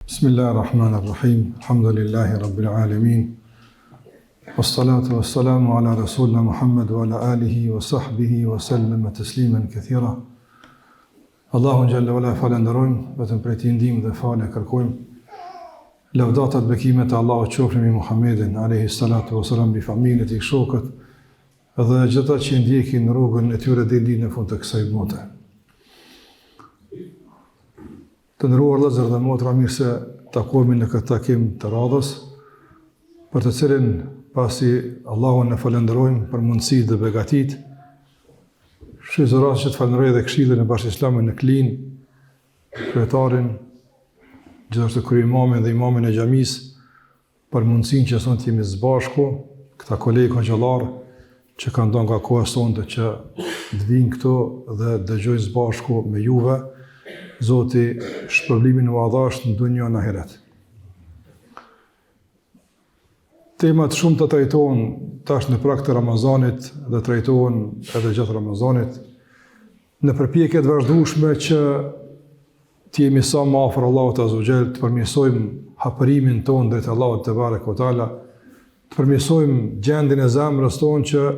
Bismillahirrahmanirrahim. Alhamdulillahi rabbil alamin. Wassalatu wassalamu ala rasulina Muhammad wa ala alihi wa sahbihi wa sallama tasliman kathira. Allahun jalla wala falenderojmë, vetëm prej tij ndihmë dhe falë kërkojmë. Lavdatat bekimet e Allahut qofshin mbi Muhammedin alayhi salatu wassalam, bi familjen e tij, shokët dhe gjithë ata që ndjekin rrugën e tyre deri në fund të kësaj bote. Të nderuar vëllezër dhe motra, mirë se takohemi në këtë takim të radhës, për të cilin pasi Allahun e falenderojmë për mundësitë dhe begatitë. Shqyrëzoras që të falenderoj dhe këshillin e Bashkisë Islame në Klinë, kryetarin, gjithashtu krye'imamin dhe imamin e xhamisë, për mundësinë që sonte jemi së bashku, këta kolegë hoxhallar që kanë dhënë nga koha sonte që të vinë këtu dhe dëgjojnë së bashku me juve. Zoti shpërblimin e madhasht në dunjë në ahiret. Temat shumë të trajtohen tash në prag të Ramazanit dhe trajtohen edhe gjatë Ramazanit në përpjekje të vazhdueshme që të jemi sa më afër Allahut Azza wa Jall, të përmirësojmë hapërimin tonë drejt Allahut te bareke ve teala, të përmirësojmë gjendjen e zemrës tonë që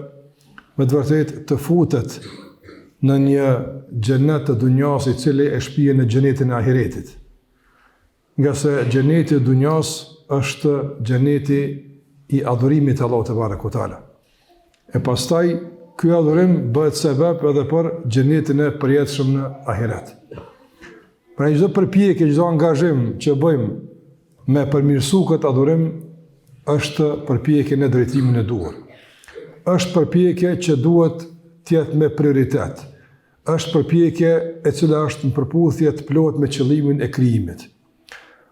me të vërtetë të futet në një xhenet të dunjas i cili e shpije në xhenetin e ahiretit. Nga se xheneti i dunjas është xheneti i adhurimit të Allahut te bareke ve teala. E pastaj ky adhurim bëhet sebeb edhe për xhenetin e përjetshëm në ahiret. Pra çdo përpjekje, çdo angazhim që bëjmë me përmirësu këtë adhurim është përpjekje në drejtimin e duhur. Është përpjekje që duhet të jetë me prioritet. Është përpjekje e cila është në përputhje të plot me qëllimin e krijimit.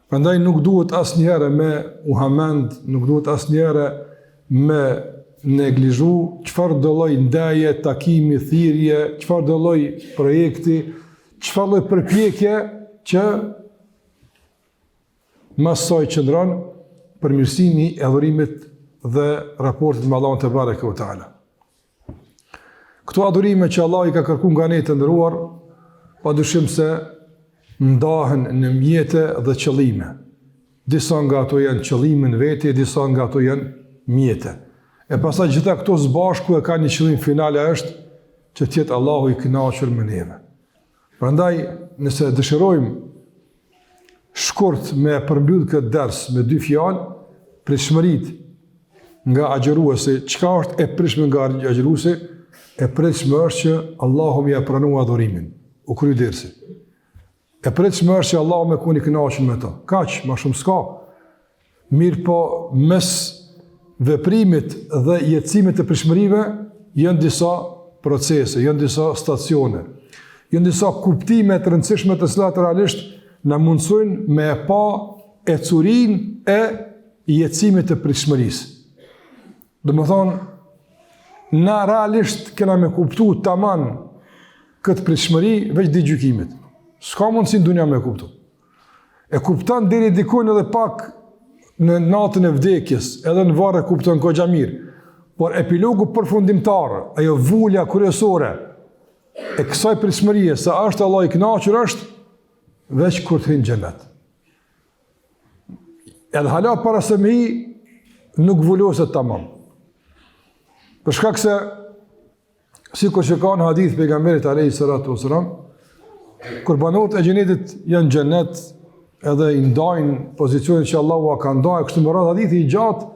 Prandaj nuk duhet asnjëherë me u hamend, nuk duhet asnjëherë me neglizhu çfarë do lloj ndaje, takimi, thirrje, çfarë do lloj projekti, çfarë lloj përpjekje që mas saj qëndron përmirësimi i adhurimit dhe raportit me Allahun te bareke ve teala. Këto adhurime që Allah i ka kërkuar nga ne të nderuar, padyshim se ndahen në mjete dhe qëllime. Disa nga ato janë qëllime në veti, disa nga ato janë mjete. E pastaj gjitha këto së bashku e kanë një qëllim final, është që të jetë Allahu i kënaqur me neve. Prandaj, nëse dëshirojmë shkurt me përmbyll këtë ders me dy fjalë, pritshmëritë nga agjëruesi, çka është e pritshme nga agjëruesi? E pritshme është që Allahu më ia pranoi adhurimin, u kry dersi. E pritshme është që Allahu më koni kënaqur me to. Kaq, më shumë s'ka. Mirë po, mes veprimit dhe jetësimit të pritshmërive janë disa procese, janë disa stacione, janë disa kuptime të rëndësishme të cilat realisht na mundsojnë me pa ecurinë e jetësimit të pritshmërisë. Domethënë, na realisht kena me kuptu taman këtë pritshmëri veç di gjykimit. S'ka mundësi në dunja me kuptu. E kuptan deri dikojnë edhe pak në natën e vdekjes, edhe në varë e kupton ko gjamir. Por epilogu përfundimtar, ajo vulja kryesore e kësaj pritshmërie, se është Allah i kënaqur, është veç kur të hynë xhenet. Edhe hala para se me hi, nuk vulloset tamam. Për shkak se, sikur që ka në hadith pejgamberit alayhi salatu wasalam, kur banorët e xhenetit janë xhenet, edhe i ndajnë pozicionin që Allahu ka ndajë, kështu më radh hadithi i gjatë,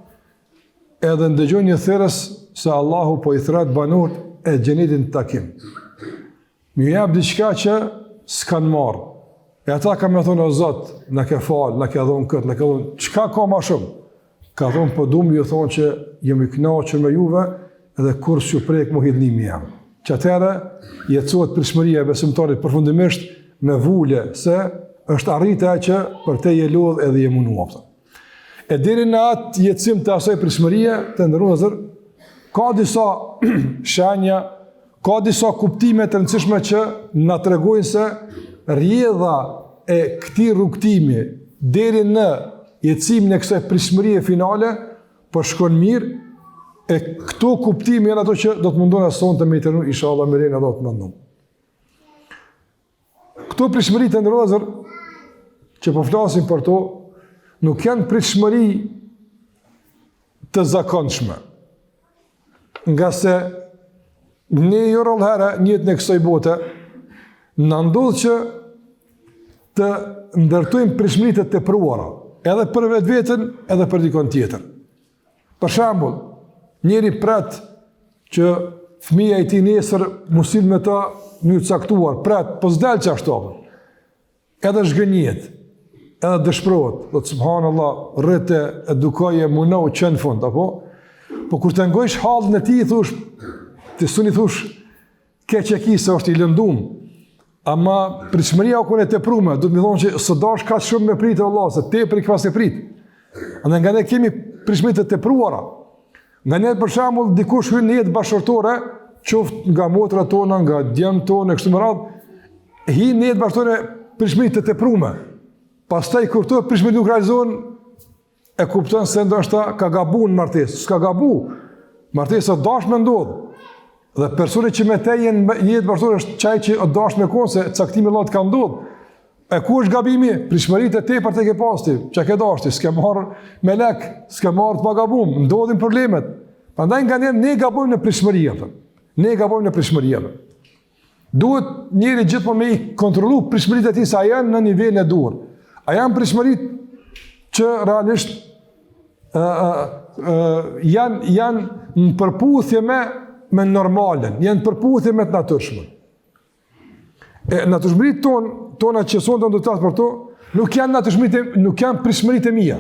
edhe ndëgjojnë një therrës se Allahu po i thret banorët e xhenetit në takim. Më jep diçka që s'kan marrë. E ata kanë më thonë, o Zot, na ke fal, na ke dhënë këtë, na ke dhënë, çka ka më shumë? Ka thonë, po duam ju thonë që jam i kënaqur me juve, edhe kur s'ju prek mu hidhnimi jam. Që atëherë jetësohet pritshmëria e besimtarit përfundimisht me vulje, se është arrita që për te je lodh edhe je munduar. E deri në atë jetësim të asaj pritshmërie, të nderuar, ka disa shenja, ka disa kuptime të rëndësishme që na tregojnë se rrjedha e këtij rrugtimi deri në jetësimin e kësaj pritshmërie finale po shkon mirë. E këto kuptime janë ato që do të mundon sonte me trenu inshallah me rena do të mundon. Këto pritshmëri të ndërozur që po flasim për to, nuk janë pritshmëri të zakonshme. Nga se ne jo rrallëherë njëtë në kësaj bote, në ndodhë që të ndërtojmë pritshmëri të tepruara, edhe për vetë-vetën, edhe për dikon tjetër. Për shembull, njëri pret që fëmija i ti nesër musil me ta një caktuar, pret, po s'del që ashtu, edhe zhgënjet, edhe dëshpërot, dhe të subhanallah, rrëte, edukaje, munau, qenë fund, apo? Po kur të ngojsh halën e ti, thush, të suni thush, keq e ki se është i lëndum, ama pritshmëria o kone të prume, du të mi thonë që së dash ka shumë me pritë e Allah, se te për i këpas e prit. Andë nga ne kemi pritshmëri të pruara. Nga ne për shembull dikush hyn në jetë bashkërtore, qoftë nga motrat tona, nga djemt tonë, kështu me radhë, hi në jetë bashkërtore pritshmëri të teprume. Pastaj kur këto pritshmëri nuk realizohen, e kupton se ndoshta ka gabu në martesë. S'ka gabu. Martesa dashme ndodh. Dhe personi që me te jetë bashkëtore është qaj që o dashme konë, se caktimi Allah të ka ndodh. E ku është gabimi? Pritshmëritë e tepër të ke pasti, që ke dashti, s'ke marrë me lek, s'ke marrë të pagabum, ndodhin problemet. Prandaj nga ne gabojmë në pritshmëria. Ne gabojmë në pritshmëria. Duhet njëri gjithmonë me i kontrollu pritshmëritë e tij sa janë në nivelin e duhur. A janë pritshmëritë që realisht janë në përputhje me normalen, janë në përputhje me të natyrshmen. Natyrshmëritë tona që sonë të ndërtat për to, nuk janë pritshmëritë e mia.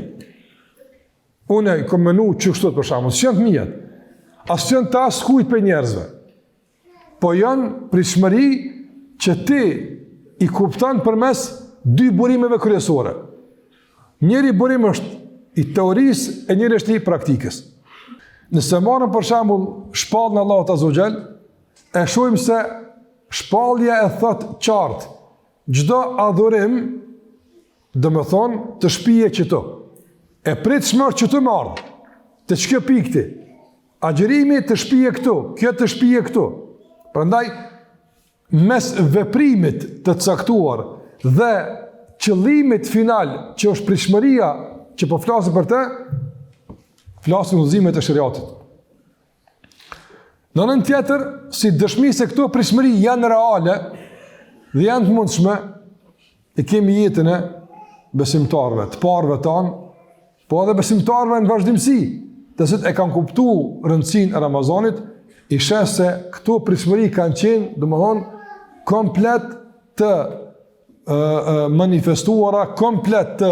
Une i kom menu që kështot për shembull, s'janë të mia, as janë të as kujt për njerëzve. Po janë pritshmëri që ti i kupton përmes dy burimeve kryesore. Njëri burim është i teorisë e njëri është i praktikës. Nëse marrëm për shembull shpallën e Allahut Azza wa Jall, e shohim se shpallja e thot qartë, çdo adhurim, domethënë të shpije qëto. E prit shmër që të marrë, të çka pikti. Agjërimi të shpije këtu, kjo të shpije këtu. Prandaj mes veprimit të caktuar dhe qëllimit final që është pritshmëria që po flasim për të, flasim udhëzimet e shariatit. Në anën tjetër, si dëshmi se këto pritshmëri janë reale dhe janë të mundshme, e kemi jetën e besimtarëve, të parëve tanë, po edhe besimtarëve në vazhdimsi, të cilët e kanë kuptuar rëndësinë e Ramazanit, i sheh se këto pritshmëri kanë qenë, domethënë, komplet të manifestuara, komplet të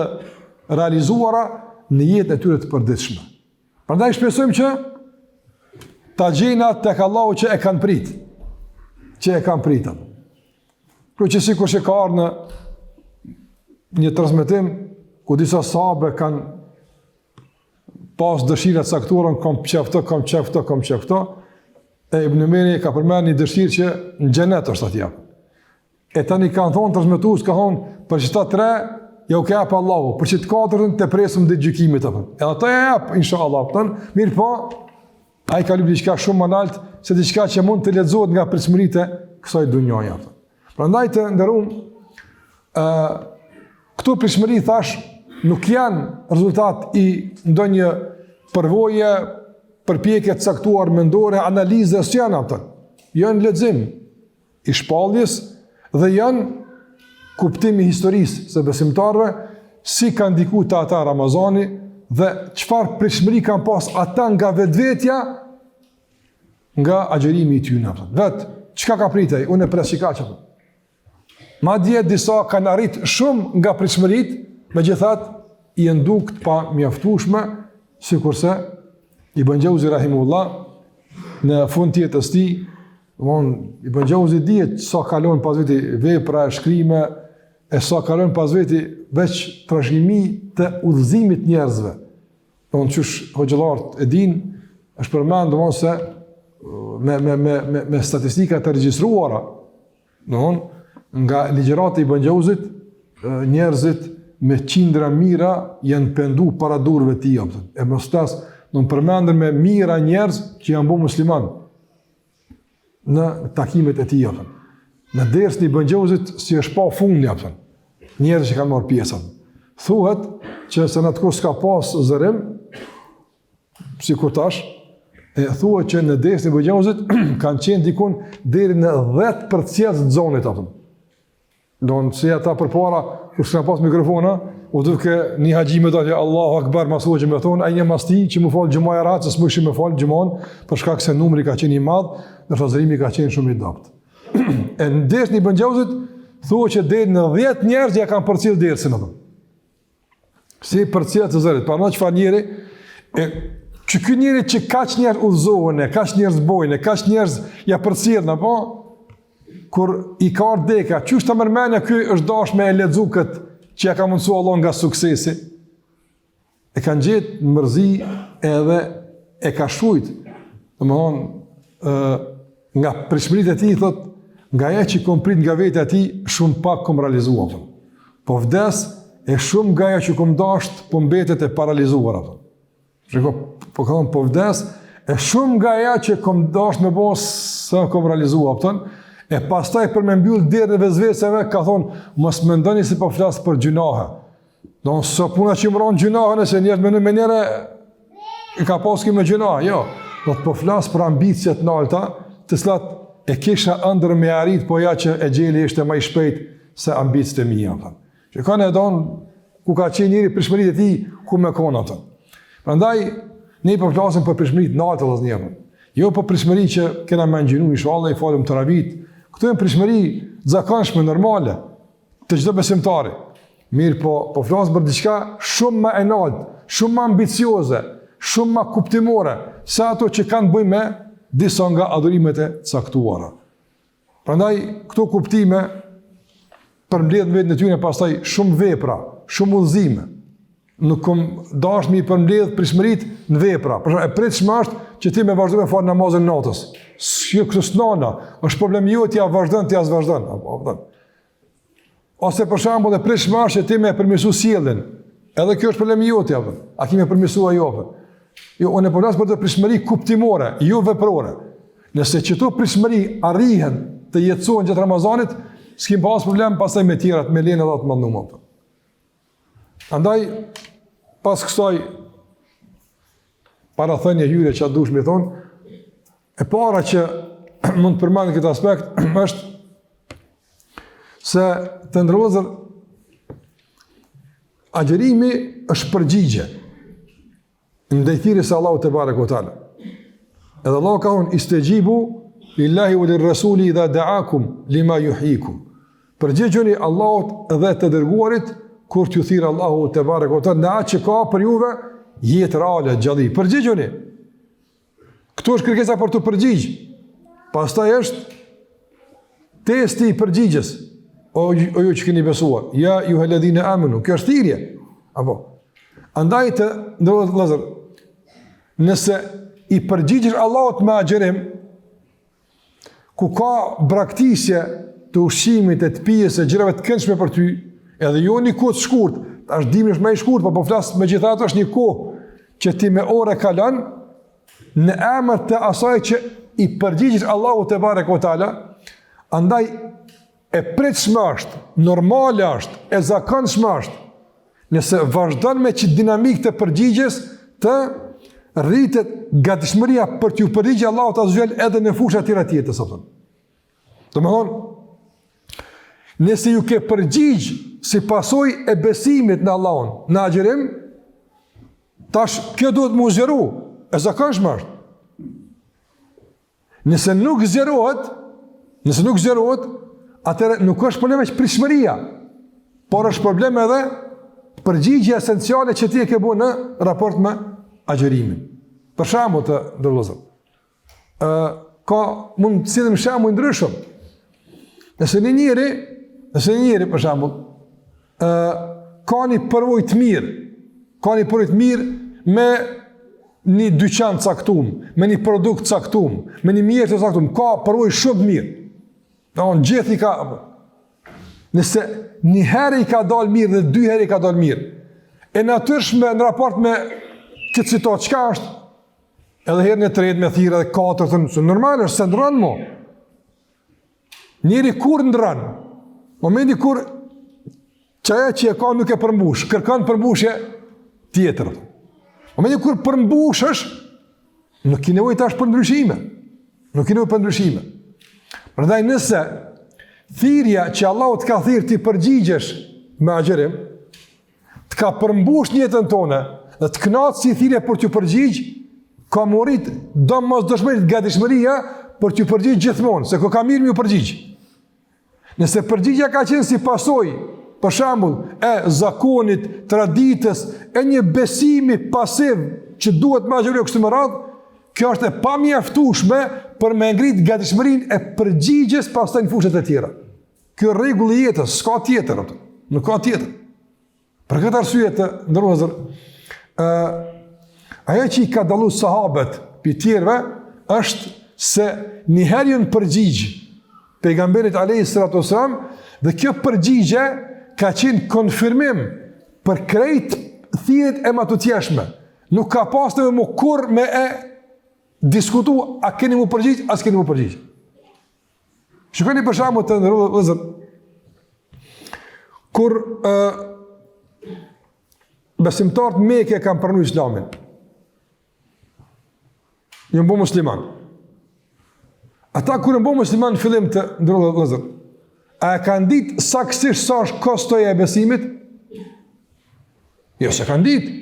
realizuara në jetën e tyre të përditshme. Prandaj shpresojmë që ta gjejnë atë tek Allahu që e kanë prit. Që e kanë pritën. Kërë që sikur që ka ardhur në një transmetim ku disa sahabe kanë pas dëshira të caktuara, kam qefto, e Ibn Umeri ka përmendur një dëshirë që në xhenet është atje. E tani kanë thonë transmetues, ka thonë për çta 3 ja u ka pa Allahu, për çit 4 të presëm ditë gjykimit apo. E ata ja jap inshallah, mirë po, ai ka lënë diçka shumë më lart se diçka që mund të lexohet nga pritshmëritë kësaj dunjoje. Prandaj të nderuam, këto pritshmëri thash nuk janë rezultat i ndonjë përvoje, përpjekje të caktuar mendore, analize së janë ato. Janë lexim i shpalljes dhe janë kuptimi historisë së besimtarëve, si kanë ndikuar të ata Ramazani dhe çfarë pritshmëri kanë pas ata nga vetvetja, nga agjërimi i tyre. Vet, çka ka pritaj? Unë e pres çka. Madje disa kanë arrit shumë nga pritshmëritë, megjithatë i ndukt pa mjaftueshme, sikurse Ibn Jauzi rahimullah në fund të jetës tij, Ibn Jauzi dihet sa kalon pas veti vepra, shkrime, e sa kalon pas veti veç trashëgimi të udhëzimit njerëzve. Donë qysh hoxhallarët e din, është përmend domosë se me statistika të regjistruara, domosë nga ligjërata e Ibn Jauzit, njerëzit me qindra mira janë pendu para durve të tij. E mos tas do të përmendën me mira njerëz që janë bërë musliman në takimet e tij. Në dersën e Ibn Jauzit si është pa fundi njerëz që kanë marrë pjesë. thuhet që se në të kohë s'ka pas zërim, si kur tash, thuhet që në desë në bëgjauzit kanë qenë dikun deri në 10% të zonit atëm. Donë, si ata për para, kur s'ka pas mikrofona, u duke një haxhi me dalë Allahu Akbar masu që më thonë, ai një masti që më falë gjumaj ratë, se s'mëshim me falë gjumon, për shkak se numri ka qenë i madh, në zërimi ka qenë shumë i dopt. E në desë në bëgjauzit, thuhet që deri në 10 njerëz ja kanë përcjell dersën atëm. Si përcjell të zërit, pa në çfarë njëri, që ky njeri që kaq njerëz udhëzohen, kaq njerëz bojnë, kaq njerëz ja përcjellin apo kur i ka deka, çu është mërmendja ky është dashur me e lexu kët që ja ka mundsu Allah nga suksesi. E kanë gjetë në mërzi edhe e ka shujt. Domthonë nga prishmëritë e tij thot, nga ajo që kom prit nga vetë e tij, shumë pak kom realizuar. Po vdes e shumë nga ajo që kom dashur, po mbetet e paralizuar apo. Shiko, po kam po vdes, e shumë nga ajo që kom dashur me bos sa kom realizuar apo. E pastaj për me mbyll derën e vezveseve, ka thonë, mos mendoni se po flas për gjunahe. Do së puna që më ronë gjunahe, nëse njerët me në menjere, i ka paski me gjunahe, jo. Do të po flas për ambicjet në alta, të cilat e kisha ëndër me arrit, po ja që e gjeli ishte më i shpejt se ambicjet e mija. Që ka në donë, ku ka qenë njëri prishmërit e ti, ku me kona të. Prandaj, ne po flasim për prishmërit në alta dhe znjëpën. Jo për prishmërit që kena me ngjinu, inshallah, i falim të ravit. Këto e në prishmëri zakonshme, normale, të çdo besimtari. Mirë po flasë për diçka shumë më e lartë, shumë më ambicioze, shumë më kuptimore, se ato që kanë bëjmë me disa nga adhurimet e caktuara. Prandaj, këto kuptime përmbledh vetë në tyre pastaj shumë vepra, shumë udhëzime. Nuk kom dashur mi përmbledh prishmërit në vepra. Për shembull, e pritshme është që ti me vazhdo me fal namazin natës. Kjo s'nona, është problem jot, ja vazhdon, ti as vazhdon. Ose për shembull, e pritshme është që ti me përmirësu sjelljen. Edhe kjo është problem jot, ja. A kimi përmirësua jo? Jo, unë po flas për të prishmëri kuptimore, jo veprore. Nëse çto prishmëri arrihen të jetësohen gjatë Ramazanit, s'kim pas problem pastaj me tjerat, me lenë edhe të mallnuar. Andaj, pas kësaj parathënie hyre që dush me thonë, e para që mund të përmend këtë aspekt është se të ndërlozër agjerimi është përgjigje ndaj thirrjes së Allahut te bareku teala. Edhe Allah ka thonë istajibu lillahi wa lirrasuli idha da'akum lima yuhyikum. Përgjigjuni Allahut dhe të dërguarit kur t'ju thirë Allahu te bareku teala në atë që ka për juve jetë reale, gjalli. Përgjigjuni. Këtu është kërkesa për të përgjigj. Pastaj është testi i përgjigjes. O ju që keni besuar. Ja ju helladhine amenu. Kjo është thirrje. Apo. Andaj të ndërrodhët Lazar. Nëse i përgjigjesh Allahut me agjerim, ku ka braktisje të ushqimit, të pijes, e gjërave të këndshme për ty, edhe jo një kohë të shkurt, është dimri është më i shkurt, po flas megjithatë është një kohë që ti me orë kalon në emër të asaj që i përgjigjesh Allahu te bareku teala, andaj e pritshme është, normale është, e zakonshme është, nëse vazhdon me që dinamik të përgjigjes të rritet gatishmëria për t'ju përgjigjë Allahut azhjel edhe në fusha tjera tjetës. Domethënë, nëse ju ke përgjigj si pasoj e besimit në Allahun, në agjerim, tash kjo duhet mu zjeru, e zakonshme është. Nëse nuk zjerohet, atëre nuk është problem që prishmëria, por është problem edhe përgjigje esenciale që ti e ke bu në raport me agjerimin. Për shembull të ndërlozëm, ka mund të sillim shembull ndryshëm. Nëse një njeri, për shembull, ka një përvojë të mirë me një dyqan caktuar, me një produkt caktuar, me një mjete të caktuar, ka përvojë shumë mirë. Don gjithë i ka. Nëse një herë i ka dalë mirë dhe dy herë i ka dalë mirë, e natyrshme në raport me këtë situatë, çka është? Edhe herën e tretë me thirrë dhe katërtën, se normal është se ndron mo. Njëri kur ndron? Momenti kur Qaja që e ka nuk e përmbush, kërkan përmbushje tjetër. O me një kur përmbushësh, nuk i nevojë tash për ndryshime. Nuk i nevojë për ndryshime. Prandaj nëse thirrja që Allahu të ka thirrë ti përgjigjesh me agjerim, të ka përmbush jetën tonë dhe të kënaqësh si thirrje për t'ju përgjigj, ka morit domosdoshmërisht gatishmëria për t'ju përgjigj gjithmonë, se ka mirë më ju përgjigj. Nëse përgjigja ka qenë si pasojë, për shembull, e zakonit, traditës, e një besimi pasiv që duhet me agjerim kështu me radhë, kjo është e pamjaftueshme për me ngrit gatishmërinë e përgjigjes pastaj në fushat e tjera. Kjo rregull i jetës, s'ka tjetër atë. Nuk ka tjetër. Për këtë arsye të ndërrozër, ajo që i ka dallu sahabët për tjerëve është se një herë ju në përgjigj pejgamberit alayhis salatu wasalam dhe kjo përgjigje ka qenë konfirmim për krejt thirrjet e matutjeshme. Nuk ka pas të më kur me e diskutu a keni mu përgjigj, as keni mu përgjigj. Shikoni për shembull të ndërrozër, kur besimtarët Mekë kanë pranuar Islamin, ju bë musliman. Ata kur bë musliman në fillim të ndërrozër, a e kanë ditë saktësisht sa është kostoja e besimit? Jo, se kanë ditë.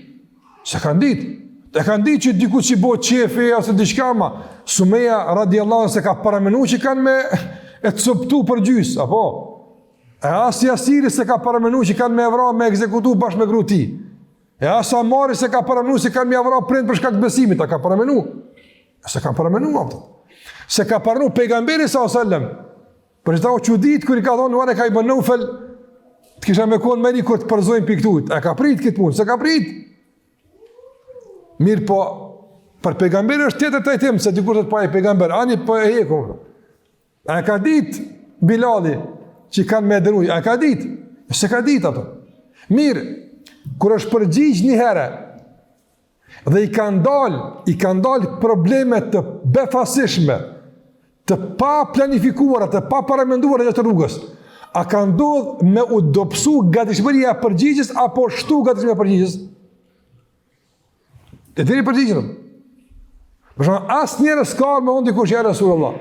Se kanë ditë. E kanë ditë që diku që bo qefi ose diçka ma. Sumeja radiallahu se ka paramenu që kanë me e të soptu për gjys, apo? E as Jasiri se ka paramenu që kanë me evra me ekzekutu bashkë me gruti. E as Amari se ka paramenu që kanë me evra prind për shkak të besimit, a ka paramenu? Se ka paramenu, apëtë. Se ka paramenu pejgamberi s.a.s. Për që ta o që ditë, kër i ka thonë, nuare ka i bënë Naufel, të kisha me konë meri kër të përzojnë piktujt. E ka prit këtë punë, se ka prit. Mirë po, për pejgamberi është tjetër të jetim, se dikur të të pa e pejgamber, ani për e heku. E ka ditë Bilali, që kanë me dënuj, e ka ditë, se ka ditë ato. Mirë, kër është përgjigj një herë, dhe i kanë dalë problemet të befasishme, të pa planifikuara, të pa paramenduara gjatë rrugës, a ka ndodhë me u dopsu gatishmëria e përgjigjes, apo shtu gatishmëria e përgjigjes? E diri përgjigjën. Për shumë, asë njëre s'karë me unë dikush, ja Rasulullah.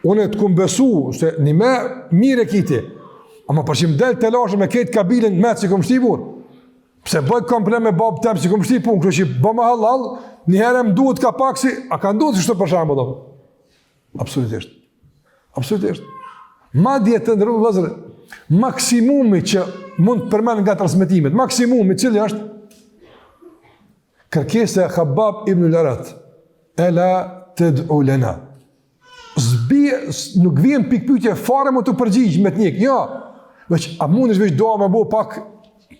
Unë e të kumë besu, se një me mire kiti, ama përshim del të lashë me ketë kabilin me që këmë shtipur. Pse bëjt kam problem me babë temë që këmë shtipur, kërë që bë me halal, njëherë më duhet ka pak si, a ka ndodhë që shtë për shumë, dhe? Absolutisht. Absolutisht. Madje të ndërru vëzër, maksimumi që mund të përmen nga transmitimet, maksimumi cili është kërkesa e Khabbab ibn al-Arat, ela tad'u lana. Nuk vjen pikpyetje fare më të përgjigj me të njëk. Jo, veç a mundesh veç doa më bo pak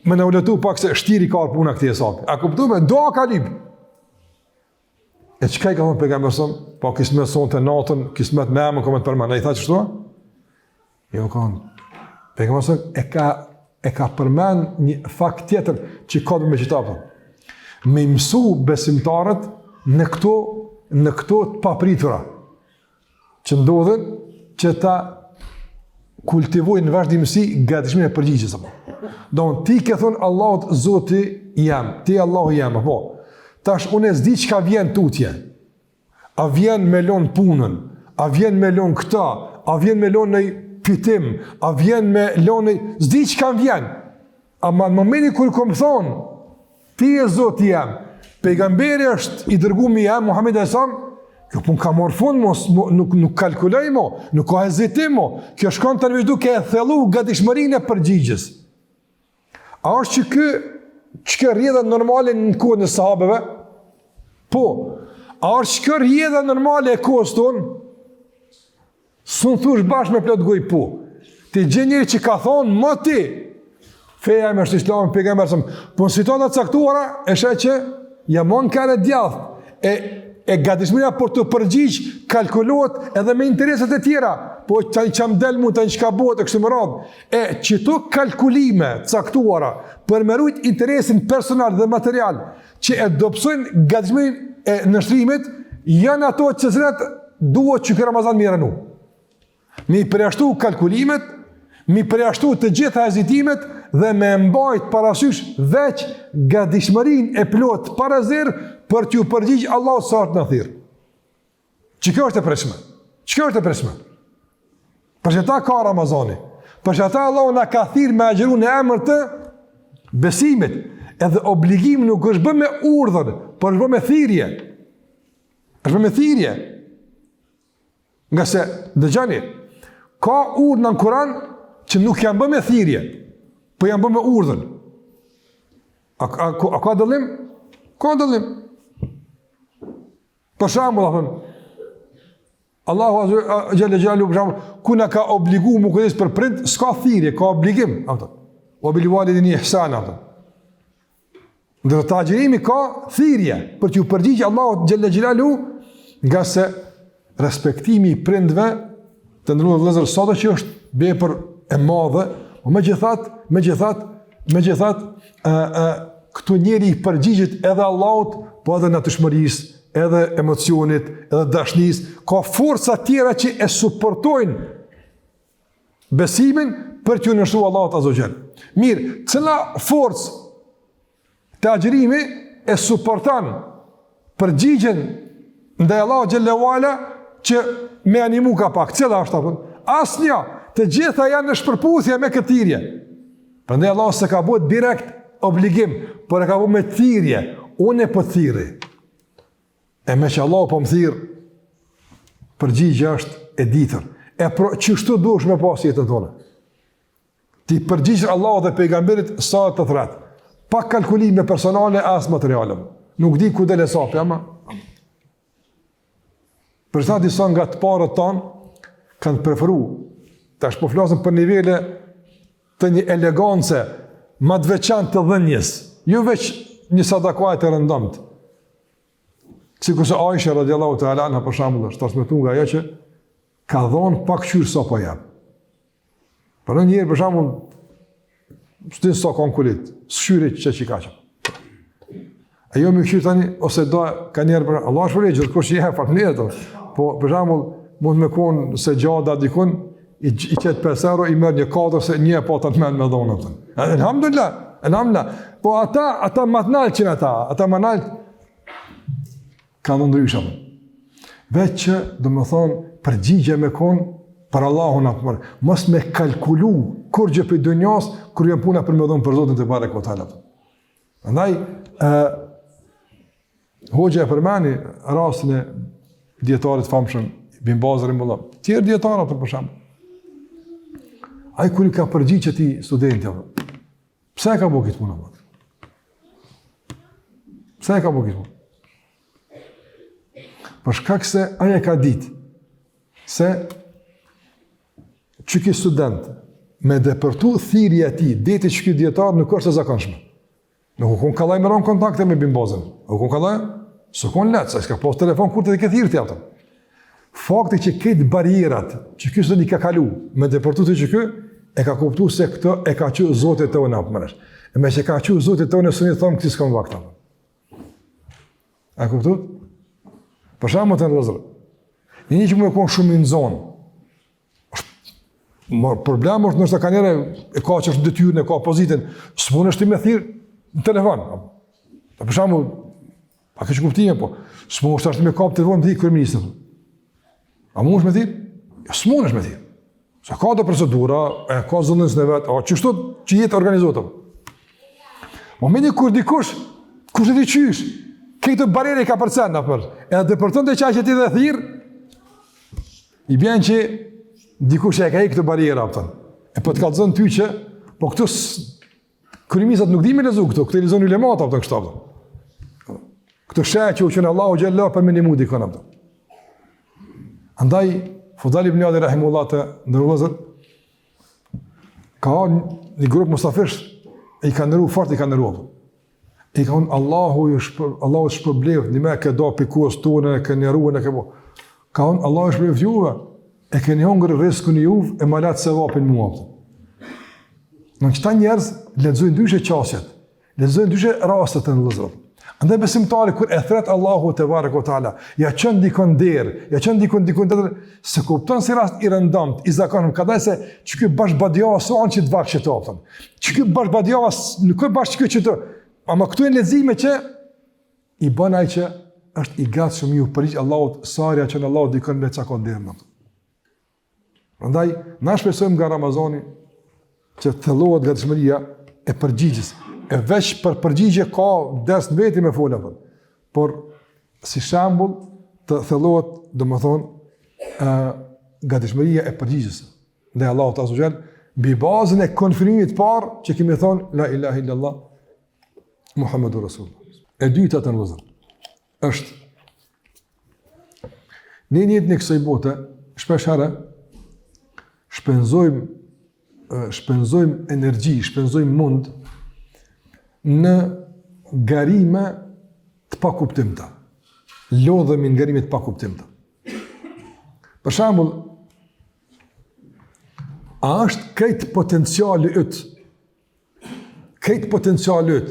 më na ulëtu pak se shtiri ka puna këtij sapi. A kuptove? Doa ka lip. E çka i ka thonë pejgamberi son? Po kismet sonte natën, kismet me amën koment përmend. Ai tha çështu? Jo kon. Pejgamberi son e ka përmend një fakt tjetër që ka me qitapën. Me mësu besimtarët në këto të papritura që ndodhen që ta kultivojnë në vazhdimësi gatishmërinë e përgjigjes apo. Don ti ke thon Allahut Zoti jam, ti Allahu jam apo. Tash unë s'di çka vjen tutje. A vjen me lon punën, a vjen me lon këta, a vjen me lon në pytim, a vjen me lon s'di çka vjen. Ama në momentin kur kom thon ti e Zoti jam, pejgamberi është i dërguar jam Muhamedi sallallahu alaihi wasallam. Kjo pun ka morë fund, nuk kalkuloj mo, nuk ka hezitim mo. Kjo shkon të nërvizdu ke e thellu gatishmërinë e përgjigjes. A është që kjo rjedha normale në kohën e sahabeve? Po. A është që kjo rjedha normale e kohës tonë? Sun thush bashkë me plot goj po. Ti gjenjeri që ka thonë, më ti, feja me është islamin, pejgamberësëm, po në situatat caktuara, e shë që jamon kare djathë, e gatishmëria për të përgjigj kalkulohet edhe me interesat e tjera, po që më del mund të një qka bëhet e kështë më radhë. E që to kalkulime caktuara për me rujt interesin personal dhe material që e dopsojnë gatishmërin e nështrimit, janë ato që zret duhet që kë Ramazan mi rënu. Mi përjashtu kalkulimet, mi përjashtu të gjitha hezitimet dhe me mbajt parasysh veç gatishmërinë e plot para zerë për t'ju përgjigj Allahu sa të na thirr. Çka është e pritshme? Çka është e pritshme? Për çeta ka Ramazani. Për çeta Allahu na ka thirr me agjëru në emër të besimit. Edhe obligimi nuk është bërë me urdhër, por është bërë me thirrje. Është bërë me thirrje. Nga se, dëgjani, ka urdhë në Kur'an që nuk janë bërë me thirrje, po janë bërë me urdhën. A ka dëllim? Ka dëllim. Për shembull, Allahu xhalla xhelalu për shembull, ku na ka obliguar mu kujdes për prind, s'ka thirrje, ka obligim, apo. Wa bil walidayni ihsana. Ndër të agjërimi ka thirrje për t'ju përgjigjë Allahu xhalla xhelalu, nga se respektimi i prindve të ndërruar vëllezër sot që është vepër e madhe, o megjithatë këtu njeri i përgjigjet edhe Allahut, po edhe natyrshmërisë, edhe emocionit, edhe dashnisë, ka forca tjera që e suportojnë besimin për t'ju nështruar Allahut azza wa jall. Mirë, cila forcë të agjërimi e suporton përgjigjen ndaj Allahut xhallahu ala që me animu ka pak, cila është apo? Asnjë, të gjitha janë në shpërputhje me këtë thirrje. Prandaj Allah s'e ka bëu direkt obligim, por e ka bëu me thirrje. Unë po thirrri. E me që Allah po më thirr, përgjigja është e ditër. Çështu duhesh me pas jetën tonë. Ti përgjigj Allahut dhe pejgamberit sa të thret. Pa kalkulime personale as materiale. Nuk di ku del sapi, ama për sa disa nga të parët tanë kanë preferu, tash po flasëm për nivele të një elegance ma të veçantë të dhënjes, jo veç një sadakuaj të rëndëmt. Sikur se Aisha radiallahu ta'ala anha për shembull është transmetuar nga ajo që ka dhonë pak qyrë sa po jap. Për njëherë për shembull s'din sa konkulit, s'shyri që ka që. Ajo më kështu tani ose do ka njerë për Allah shpërej gjithkush i jep partnerët. Po për shembull mund me kon se gjada dikun i qet 5 euro i merr një katër se një po ta mend me dhonë atë. Elhamdulillah. Po ata matnal që ata manal kanë ndryshëm. Veç që domethën përgjigje me kon për Allahun apo mos me kalkulu kur gjë për dunjas kur janë puna për me dhon për Zotin te barekutaala. Prandaj Hoxha e përmeni rastin e djetarit famshëm Ibn Baz rahimahullah. Tjerë djetarë për shembull. Ai kur i ka përgjigj atij studenti apo. Pse e ka bëu këtë punë? Pse e ka bëu këtë punë? Për shkak se ai e ka ditë se çka student me depërtu thirrja e tij, deti që ky dietar nuk është e zakonshme. Nuk u kon kallaj me ron kontakte me Ibn Bazën. U kon kallaj? S'u kon let, s'ka pas telefon kur të ke thirrti atë. Fakti që këtë barierat që ky s'do i ka kalu me depërtuar që ky e ka kuptuar se këtë e ka thënë Zoti tonë apo mëresh. E me që ka thënë Zoti tonë s'u thon këtë s'kam vakt apo. A kuptuat? Për shembull të rrezë. Një që më kon shumë në zonë. Problemi është nëse kanë e ka që është detyrën e ka pozitën, s'mundesh ti me thirr në telefon. Për shembull, a ke kuptimin po? S'mundesh tash me kap telefon ti kryeministit. A mundesh me thirr? Jo, s'mundesh me thirr. Sa ka do procedura, e ka zonën e vet, a çështo që jetë organizuar. Momenti kur dikush kush e di çysh, këtë barierë ka përcen apo. Edhe depërton të çaj që ti dhe thirr, i bën që dikush e ka ikë këtë barierë apo. E po të kallzon ty që po këtu kryeministat nuk di me lezu këtu, këtë lezon ulemat apo kështu apo. Këto shaqë që Allahu xhallahu për minimu dikon apo. Andaj Fudhal ibn Iyad rahimullah të ndërvozët ka një grup musafirsh e i ka ndëru fort i ka ndëru. I ka unë Allahu shpërblevë, një me ke do pikuës tonë, ke njeruën, ke bo. Ka unë Allahu shpërblevë juve, e ke një hongërë risku një juvë, e malat se vapin mua. Në qëta njerëz, lexojnë ndryshe qasjet, lexojnë ndryshe rastet të në lëzërët. Andaj besimtari kur e thret Allahu te barekuhu teala, ja çon dikon der, ja çon dikon tjetër, se kupton si rast i rëndomt, i zakonshëm, ka thënë se ç'ky bashkëbadjava son që të vakshë topën. Ç'ky bashkëbadjava nuk ka bashkë që të, ama këtu janë lexiime që i bën ai që është i gatshëm ju përgjigj Allahut, sarja që në Allahu dikon me çakon derën. Prandaj na shpresojmë nga Ramazani që thellohet gatishmëria e përgjigjes. E veç për përgjigje ka ders në veti me fola, por si shembull të thellohet, domethënë, gatishmëria e përgjigjes ndaj Allahut azza wa jall, mbi bazën e konfirmimit të parë që kemi thonë la ilaha illallah Muhammedur Rasulullah. E dyta të ndozën është në jetën e kësaj bote shpesh herë shpenzojmë energji, shpenzojmë mund në garime të pakuptimta. Lodhemi në garime të pakuptimta. Për shembull, a është krejt potenciali yt,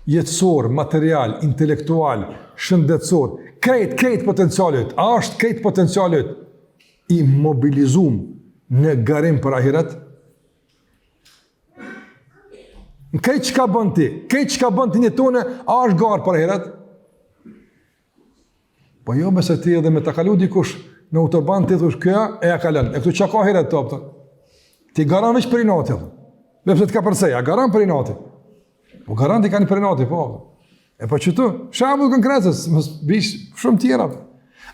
jetësor, material, intelektual, shëndetësor, krejt potenciali yt, a është krejt potenciali yt i mobilizum në garim për ahiret? Në krejt që ka bën ti një tone, a është garë për ahiret? Po jo me se ti edhe me të kalu dikush në autoban ti thush këja e ja kalën, e këtu që ka ahiret të opta? Ti garan veç për i nati, me pëse të ka përsej, a garan për i nati? Po garan ti ka një për i nati, po. E po qëtu, shambull konkretës, mës bish shumë tjera.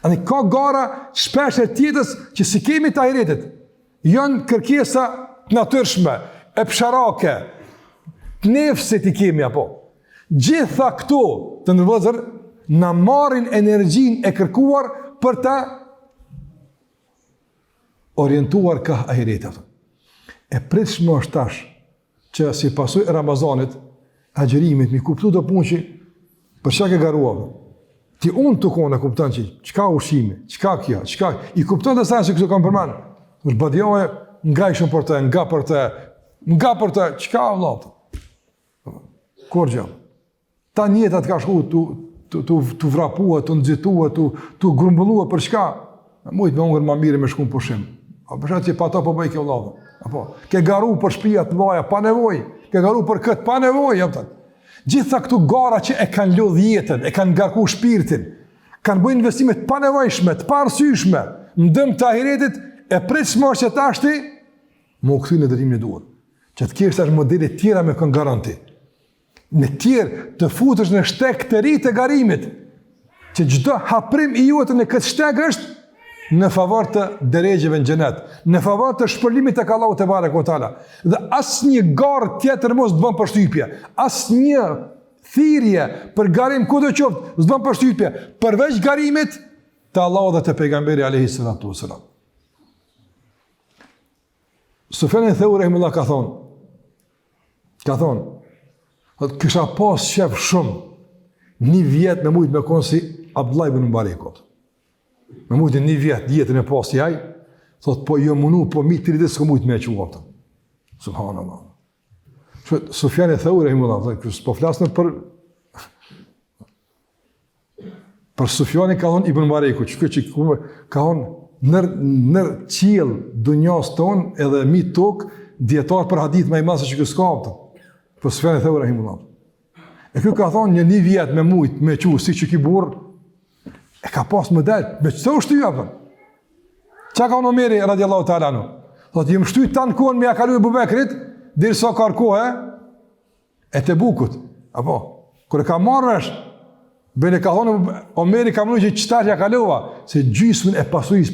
Ani ka gara shpesh e tjetës që si kemi të ahiretit, janë kërkesa të natyrshme, e psharake, të nefësit i kemi apo. Gjitha këto të ndërvëzër në marrin energjin e kërkuar për të orientuar ka ahiretit. E pritshme është tash që si pasoj Ramazanit, agjerimit, mi kuptu të punë që për çka ke garuar. Ti unë të kone kupton që çka ushqimi, çka kjo, çka i kupton të sa që këto kam përmend. Është badjoje ngajshëm për të, nga për të, çka vëllai. Kur gjë. Ta njëta të ka shku të vrapua, të nxitua, të grumbullua për çka? Mujt me hungër më mirë me shku në pushim. A për shkak që pa to po bëj kjo vëllai. Apo ke garu për shtëpia të mëdha pa nevojë, ke garu për këtë pa nevojë, apo. Gjitha këtu gara që e kanë lodh jetën, e kanë ngarku shpirtin, kanë bërë investime të panevojshme, të paarsyeshme, në dëm të ahiretit, e pritshme është që tashti më u kthy në drejtimin e duhur. Që të kesh tash modele të tjera me kënd garanti. Në tjerë të futesh në shtek të ri të garimit, që çdo haprim i juaj në këtë shtek është në favor të deregjeve në xhenet, në favor të shpërlimit tek Allahu te barekuhu teala. Dhe asnjë garë tjetër mos të bën përshtypje, asnjë thirrje për garim kudo qoftë, s'bën përshtypje, përveç garimit të Allahut dhe të pejgamberit alayhi salatu wasalam. Sufjan al-Thauri rahimahullah ka thonë, kisha pas shef shumë, një vjet me mujt me konë si Abdullah ibn Mubarakut. Me mujtë një vjet, jetën e pas jaj, thot, po jo munu, po mi 30 s'ko mujtë me e quatën. Subhanallah. Sufjan al-Thauri rahimahullah, po flasnë për Sufjani ka thonë ibn Mubarakut, që ka thonë nër qiell dunjas tonë edhe mi tokë, dietar për hadith më i madh se që s'ka apëta. Për Sufjan al-Thauri rahimahullah. E kjo ka thonë një vjet me mujt, me qu, si që ki burë, e ka pas model, me qëtë u shtyja për. Qa ka në Omeri, radiallahu ta'ala anu? Thot, jem shtyj tanë kohën me jakalu e Bubekrit, dirë sa ka kohë, e te bukut. Apo, kër e ka marrësh, bene ka thonë, Omeri ka mënu që qëtar jakalova, se gjysmën e pasujis,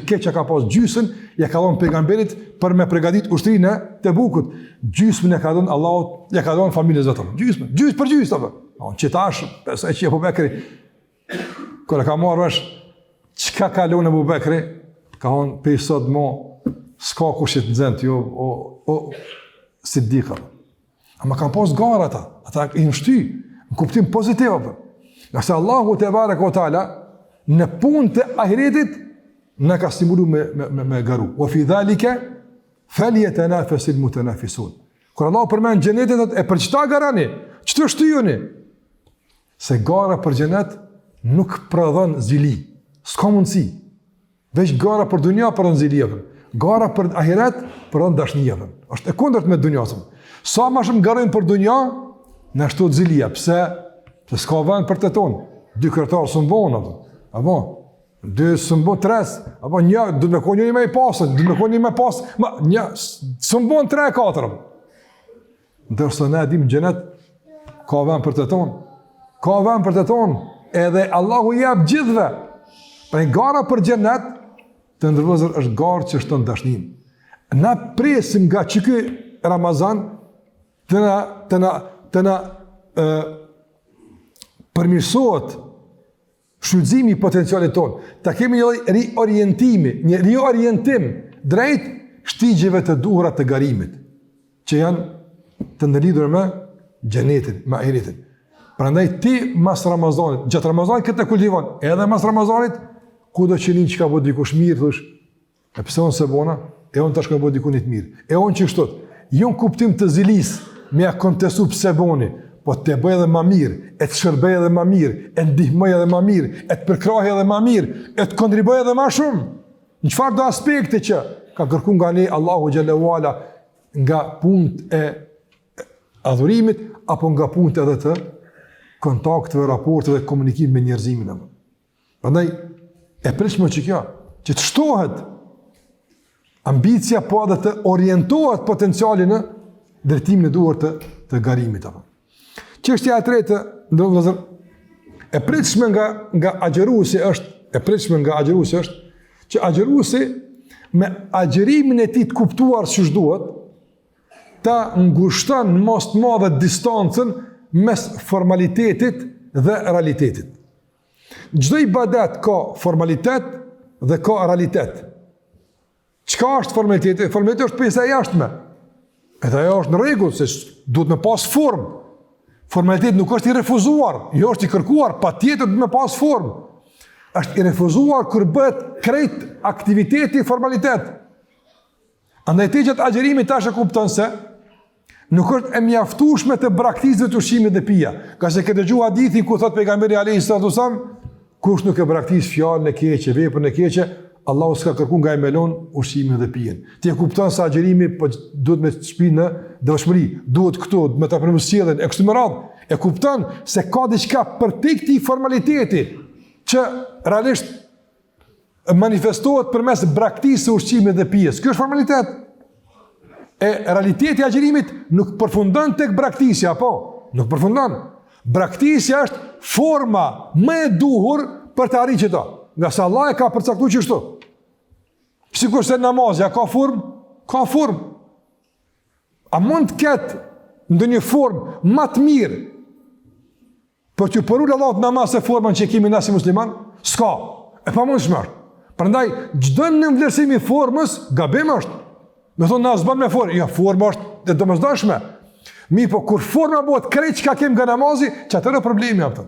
ke që ka pas gjysmën, ja ka thonë pejgamberit për me pregadit ushtrinë te bukut. Gjysmën e ka thonë Allahut, ja ka thonë familjes vetëm. Gjysmën, gjysmë për gjysmë apo. Qitash, e që Abu Bekri, kur e ka marrë vesh, çka ka lënë Abu Bekri, ka thonë pe sot mo, s'ka kush të nxent jo o Siddiq. Ama kanë pas gara ata i shty, në kuptim pozitiv apo. Nëse Allahu te barekuhu teala në punë të ahiretit na ka stimulu me garu. Wa fi dhalika falyatanafasul mutanafisun. Kur Allah përmend xhenetin e për çta garani? Çto shtyjuni? se gara për xhenet nuk prodhon zili. S'ka mundësi. Veç gara për dunja prodhon zili. Gara për ahiret prodhon dashni. Është e kundërt me dunjën. Sa më shumë garojmë për dunja, na shtot zilia. Pse? Se s'ka vend për të tonë. 2 kryetarë sumbon apo. Apo 2 sumbon 3, apo një do të më më i pasur, do të më më pas, ma një sumbon 3 4. Ndërsa na dim xhenet ka vend për të tonë. Ka vend për të tonë, edhe Allahu jep gjithëve. Pra gara për xhenet të ndërvozur është garë që shton dashnin. Na presim nga ky Ramazan të na përmirësohet shfrytëzimi i potencialit tonë. Ta kemi një riorientim drejt shtigjeve të duhura të garimit, që janë të ndërlidhur me xhenetin, me ahiretin. Prandaj ti mas Ramazanit, gjatë Ramazanit këtë kultivon, edhe mas Ramazanit, kudo që një që ka bëu dikush mirë, thosh, e pse unë se bona, e unë tash ka bëu diku një të mirë. E unë që shtot, jo në kuptim të zilis, me ja kontestu pse boni, po të bëj edhe më mirë, e të shërbej edhe më mirë, e të ndihmoj edhe më mirë, e të përkrahi edhe më mirë, e të kontribuoj edhe më shumë. Në çfarë do aspekte që ka kërkuar nga ne Allahu xhallahu ala, nga punët e adhurimit apo nga punët edhe të kontakteve, raporteve, komunikimit me njerëzimin. Prandaj e pritshme që kjo, që të shtohet ambicia, po edhe të orientohet potenciali në drejtimin e duhur të garimit apo. Çështja e tretë, ndonëse e pritshme nga agjëruesi është, që agjëruesi me agjërimin e tij të kuptuar siç duhet, ta ngushton mos të madhe distancën mes formalitetit dhe realitetit. Çdo ibadet ka formalitet dhe ka realitet. Çka është formaliteti? Formaliteti është pjesa e jashtme. Edhe ajo është në rregull, se duhet me pas formë. Formaliteti nuk është i refuzuar, jo është i kërkuar, patjetër duhet me pas formë. Është i refuzuar kur bëhet krejt aktiviteti formalitet. Andaj ti që të agjerimi tash e kupton se nuk është e mjaftueshme të braktisë të ushqimit dhe pija. Ka se këtë dëgjuar hadithin ku thot pejgamberi alayhis sallam, kush nuk e braktis fjalën e keqe, veprën e keqe, Allahu s'ka kërkuar nga ai melon ushqimin dhe pijen. Ti e kupton se agjerimi po duhet me shpinë në dëshmëri, duhet këtu me ta përmësjellën e kështu me radhë. E kupton se ka diçka përpik këtij formaliteti që realisht manifestohet përmes braktisë së ushqimit dhe pijes. Ky është formalitet. E realiteti i agjerimit nuk përfundon tek braktisja, apo? Nuk përfundon. Braktisja është forma më e duhur për të arritur çdo. Nga sa Allah e ka përcaktuar kështu. Sikur se namazja ka formë? Ka formë. A mund të ketë ndonjë formë më të mirë për të përulur Allahut namaz se formën që kemi ne si musliman? S'ka. E pamundshme. Prandaj çdo nënvlerësim i formës gabim është. Me thonë na s'bën me formë. Ja, forma është e domosdoshme. Mirë, po kur forma bëhet krejt çka kem nga namazi, çfarë problemi apo?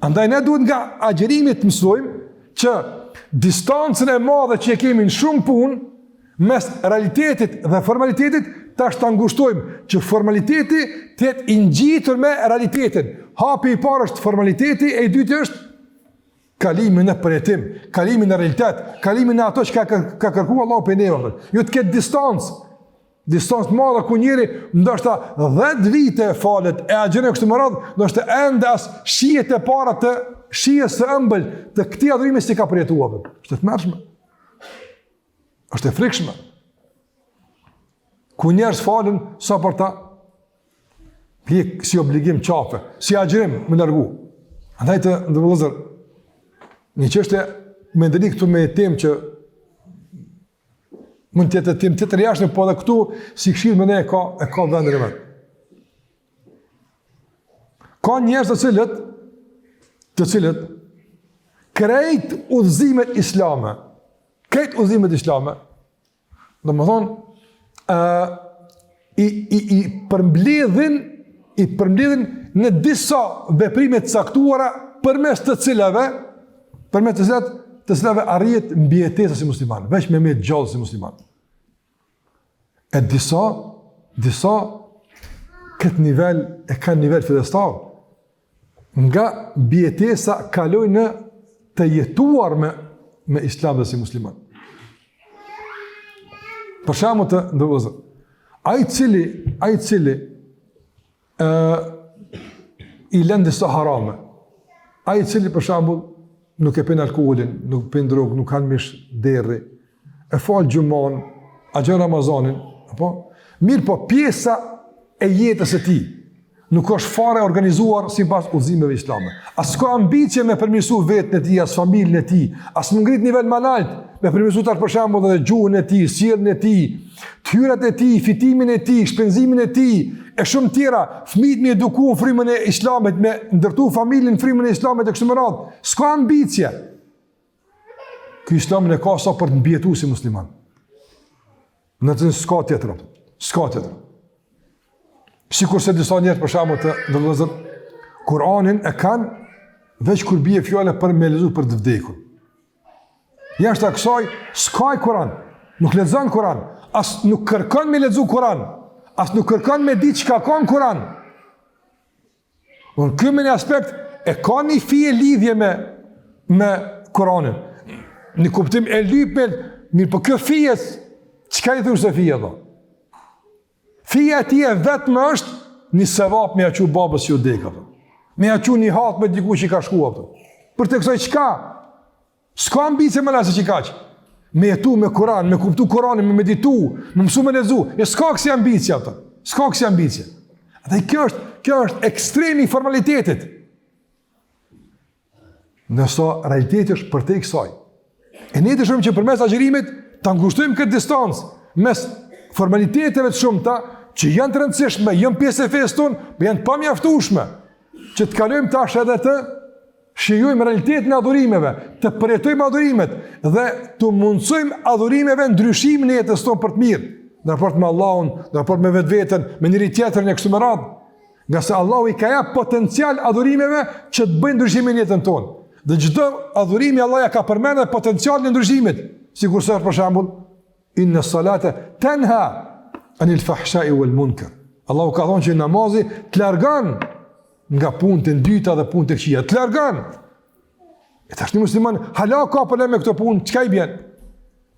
Andaj ne duhet nga agjerimi të mësojmë që distancën e madhe që kemi në shumë punë mes realitetit dhe formalitetit tash ta ngushtojmë që formaliteti të jetë i ngjitur me realitetin. Hapi i parë është formaliteti, e i dytë është kalimi në përjetim, kalimi në realitet, kalimi në ato që ka kërkuar Allahu prej neve. Jo të ketë distancë të madhe ku njëri ndoshta 10 vite falet e agjeron kështu më radh, ndoshta ende as shihet e para të shijes së ëmbël të këtij adhurimi si ka përjetuar. Është të mërshme. Është e frikshme. Ku njerëz falen sa për ta pjek si obligim qafe, si agjerim më largu. Andaj të ndërvëllëzër, një çështje me ndëri këtu me temë që mund të jetë tim të të rjashme, po dhe këtu, si këshirë më ne e ka vendin e vetë. Ka njerëz të cilët krejt udhëzimet islame, dhe më thonë, i përmbledhin në disa veprime të caktuara përmes të cilave arrijet mbijetesa si musliman, veç me të gjallë si musliman. E disa këtë nivel e kanë nivel fidestar. nga bjetesa kaloj në të jetuar me islam dhe si musliman. Për shembull të ndërvozë, ai cili i lën disa harame, ai cili për shembull nuk e pin alkoolin, nuk pin drogë, nuk kanë mish derri, e fal gjumon, agjon Ramazanin, apo mirë, po pjesa e jetës e tij nuk është fare organizuar sipas udhëzimeve islame. As ka ambicie me përmirësu vetën e tij, as familjen e tij, as më ngrit nivel më lart, me përmirësu për shembull edhe gjuhën e tij, sjelljen e tij, tyrat e tij, fitimin e tij, shpenzimin e tij, e shumë tjera, fëmijët me eduku në frymën e islamit, me ndërtu familjen në frymën e islamit e kështu me radhë. S'ka ambicie. Ky islam ne ka sa për të mbijetuar si musliman. Në të s'ka tjetër. S'ka tjetër. Sikur se disa njerëz për shembull të ndërlozën Kur'anin e kanë veç kur bie fjala për me lexuar për të vdekur. Jashtë kësaj s'ka Kur'an, nuk lexon Kur'an, as nuk kërkon me lexu Kur'an, as nuk kërkon me di çka ka në Kur'an. Por ky me një aspekt e ka një fije lidhje me Kur'anin. Në kuptim e lypet, mirë, po kjo fije çka i thonë se fije do? Fija ti e vetëm është një sevap me aqu babës që u deka. Me aqu një hatë me diku që i ka shkua. Për të kësaj qka? S'ka ambicie me lese që i kaq. Me jetu me Kur'an, me kuptu Kur'anin, me meditu, me mësu me lezu. E s'ka kësi ambicie. S'ka kësi ambicie. Dhe kjo është ekstremi formalitetit. Nëso realiteti është për te i kësaj. E ne të shumë që për mes agjerimit të ngushtojmë këtë distancë mes formaliteteve të shumëta që janë të rëndësishme, janë pjesë e fesë tonë, për janë pa mjaftueshme, që të kalojmë tash edhe të shijojmë realitetin e adhurimeve, të përjetojmë adhurimet dhe të mundsojmë adhurimeve ndryshimin e jetës tonë për të mirë, në raport me Allahun, në raport me vetveten, me njëri tjetrin e kështu me radhë, nga se Allahu i ka jap potencial adhurimeve që të bëjnë ndryshimin e jetën tonë. Dhe çdo adhurimi Allah ja ka përmendur potencialin e ndryshimit, sikurse për shembull inna salata tanha anil fahsha'i wal munkar. Allahu ka thonë që namazi të largon nga punët e dyta dhe punët e këqija, të largon. E tash një musliman hala ka problem me këto punë, çka i bën?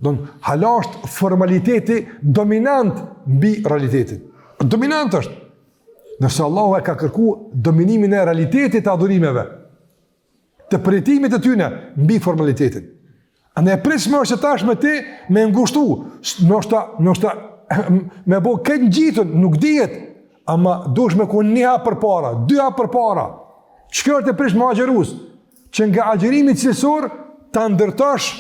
Don hala është formaliteti dominant mbi realitetin. Dominant është. Nëse Allahu e ka kërkuar dominimin e realitetit të adhurimeve, të përjetimit të tyne mbi formalitetin. A ne prismë është tash me ti me ngushtu, nështë me bo këtë gjitën, nuk dihet, ama dush me ku një hapë për para, dy hapë për para. Çka është e prismë me agjerus? Që nga agjerimi cilësor të ndërtash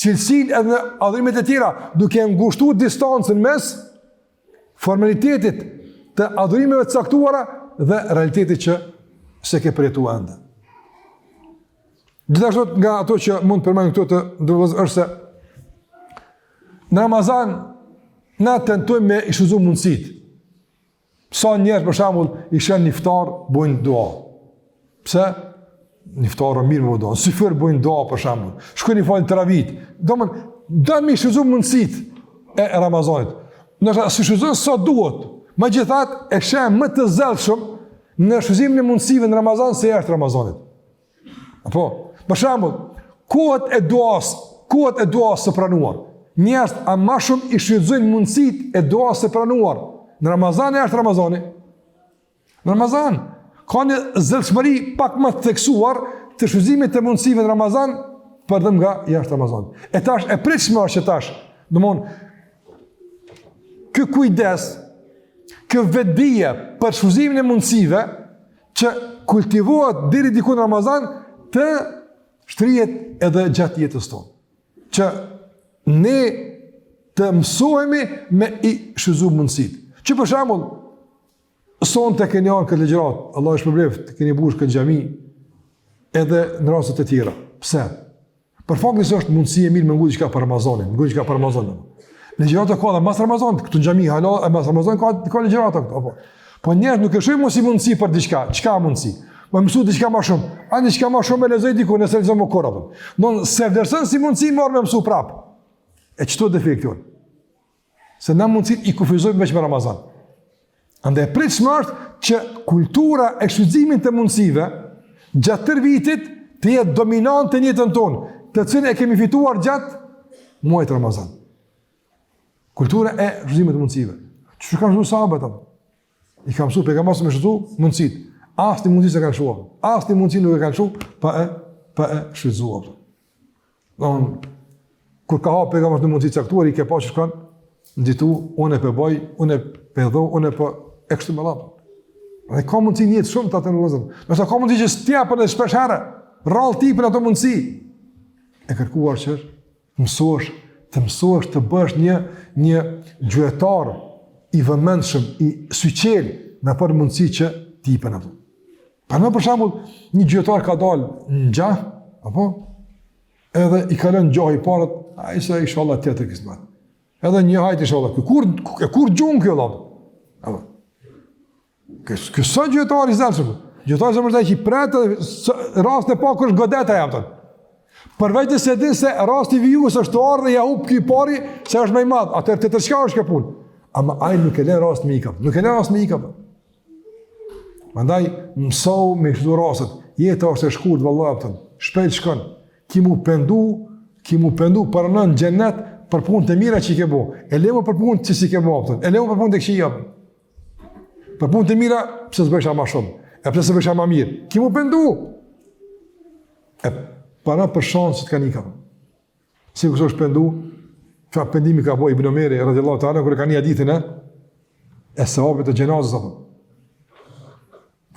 cilësin edhe në adhurimet e tjera, duke ngushtu distancën mes formalitetit të adhurimeve të caktuara dhe realitetit që se ke përjetu ende. Gjithashtu nga ato që mund përmendim këto të ndërvozë është se në Ramazan na tentojmë me i shfrytzu mundësit. Sa njerëz për shembull i shën një iftar bojnë dua. Pse? Një iftar mirë më dua. Syfër bojnë dua për shembull. Shkojnë falë taravit. Do me i shfrytzu mundësit e Ramazanit. Nëse shfrytëzon sa duhet. Megjithatë e sheh më të zellshëm në shfrytëzimin e mundësive në Ramazan se jashtë Ramazanit. Apo, për shembull, kohët e duas së pranuar. Njerëz a më shumë i shfrytëzojnë mundësitë e duas së pranuar në Ramazan e jashtë Ramazanit. Në Ramazan ka një zellshmëri pak më të theksuar të shfrytëzimit të mundësive në Ramazan përdëm nga jashtë Ramazanit. E tash e pritshme është që tash, domthon, ky kujdes, ky vetdije për shfrytëzimin e mundësive që kultivohet deri diku në Ramazan të shtrihet edhe gjatë jetës tonë. Që ne të mësohemi me i shfrytëzu mundësit. Që për shembull, sonte keni ardhur këtë ligjërat, Allah është përbleft, të keni bush këtë xhami edhe në rastet e tjera. Pse? Për faktin se është mundësi e mirë me ngujtë çka për Ramazanin, Ligjërata ka edhe mas Ramazanit, këtu në xhami hala e mas Ramazanit ka ligjërata këtu apo. Po njerëz nuk e shohin si mundësi për diçka, çka mundësi? Më mësu diçka më shumë. A diçka më shumë e lexoj diku nëse lexoj më kurrë. Don se vlerëson si mundësi marr me mësu prap. E çto defekt jon. Se na mundësit i kufizojmë veç me Ramazan. Andaj pritshmë është që kultura e shfrytëzimit të mundësive gjatë tërë vitit të jetë dominant të njëtën tonë, të cilën e kemi fituar gjatë muajit Ramazan. Kultura e shfrytëzimit të mundësive. Çu kanë mësuar sahabët atë? I ka mësuar pejgamberi me shfrytëzu mundësitë. Asnjë mundësi s'e kanë shuar. Asnjë mundësi nuk e kanë shuar pa e shfrytëzuar. Don kur ka hapur pejgamberi në mundësi caktuar i ke pa që kanë nditu, unë e përboj, unë e përdho, unë e për e kështu me lapë. Dhe ka mundësi njëtë shumë të atë në lëzëm. Nësa ka mundësi që s'tja për në shpesh herë, rrallë ti për ato mundësi. E kërkuar që të mësosh të bësh një gjuetar i vëmendshëm, i syqel në për mundësi që ti për në ato. Për shembull, një gjuetar ka dalë në gjah, apo? Edhe i kalën gjah i parët, a i se inshallah tjetër kismet. Edhe një hajt inshallah, kur gjunë kjo lapë? Kësa gjëtar i zërshëm, gjëtar i zërshëm është e që i pretë, rast në pak është godeta jam tënë. Përveç të se din se rast i viju së është të arë dhe ja hup këj pari, se është me i madhë, atër të tërshka është këpunë. Ama ajë nuk e le rast me i kapë, nuk e le rast me i kapë. Mandaj, mësau me kështu rastët, jeta është e shkurt, vëllaj apëtën, shpejt shkën, ki mu pendu për në gjennet, për punë të mira që i ke bo, e lemo për punë që si ke bo, e lemo për punë të këshia. Për punë të mira, pëse së bëjsha ma shumë, e pëse së bëjsha ma mirë, ki mu pendu. E para për shansët ka një kapë. Si kësë është pendu, që pendimi ka bo Ibn Omeri, radiallahu ta'ala, kërë ka një hadithin e sevapit të gjenazës, apë.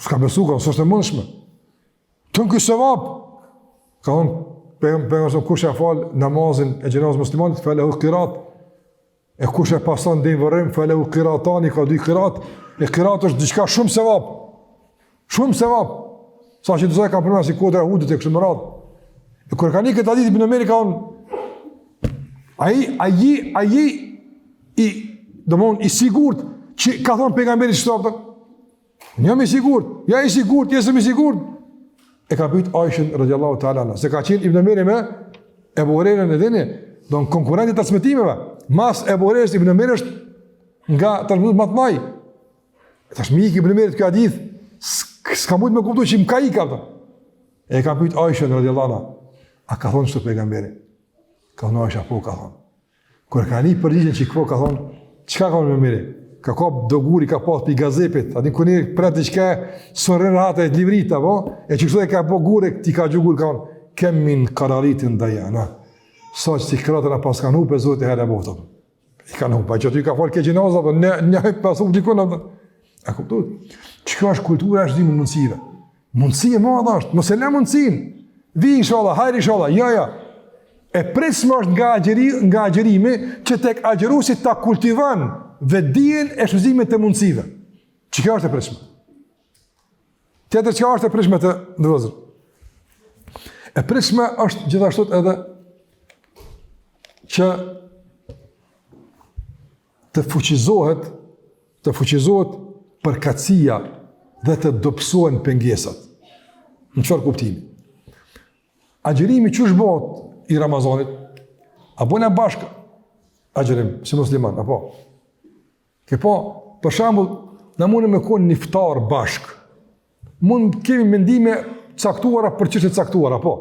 S'ka besu, ka së është e mundshme. Të në kësë sevap, ka thonë, për kush e falë namazin e gjenazë muslimanit, fele u kirat, e kush e pasan dhe i vërrim, fele u kiratani, ka 2 kirat, e kirat është diqka shumë sevap, sa që të zaj kam përmena si kodra hudit e kështë më radhë. E kërë ka një këtë adit i Ibn Omeri ka onë, aji i sigurt, që ka thonë pejgamberi që të apëtë, njëm i sigurt, ja i sigurt, jesëm i sigurt, e ka pyet Aishën radhiyallahu ta'ala anha, se ka qenë Ibn Omeri me Ebu Hurajrën e dini, don konkurrentit të transmetimeve. Mas Ebu Hurajrës Ibn Omeri është nga transmetimet më të mëdha. Tash mik Ibn Omeri kjo hadith s'ka mund me kuptuar që më ka ikë atë. E ka pyet Aishën radhiyallahu anha, a ka thonë çto pejgamberi? Ka thonë Aisha, po ka thonë. Kur ka një përgjigje që po ka thonë, çka ka Ibn Omeri? Ka kap doguri, ka pas pi gazepit, aty ku ne prat diçka sorën rata e livrit apo e çu thotë ka po gure ti ka gjugur ka kem min qararitin dayana sa ti krata na pas kanë hupe zoti herë botë i kanë hupe që ti ka fal ke gjinoza apo ne pasu dikon apo a kuptot çka është kultura është dhimbje mundësive mundësi e madhe është mos e lë mundësin vi inshallah hajri inshallah ja e prismë është nga agjerimi që tek agjeruesi ta kultivon vetdijen e shfrytëzimit të mundësive. Çka është e pritshme? Tjetër çka është e pritshme të ndërozë? E pritshme është gjithashtu edhe që të fuqizohet përkatësia dhe të dobësohen pengesat. Në çfarë kuptimi? Agjerimi çu bëhet i Ramazanit? Apo në bashkë agjerim si musliman apo? Ke po, për shembull, na mundem me kon një iftar bashk. Mund kemi mendime caktuara për çështje të caktuara, po.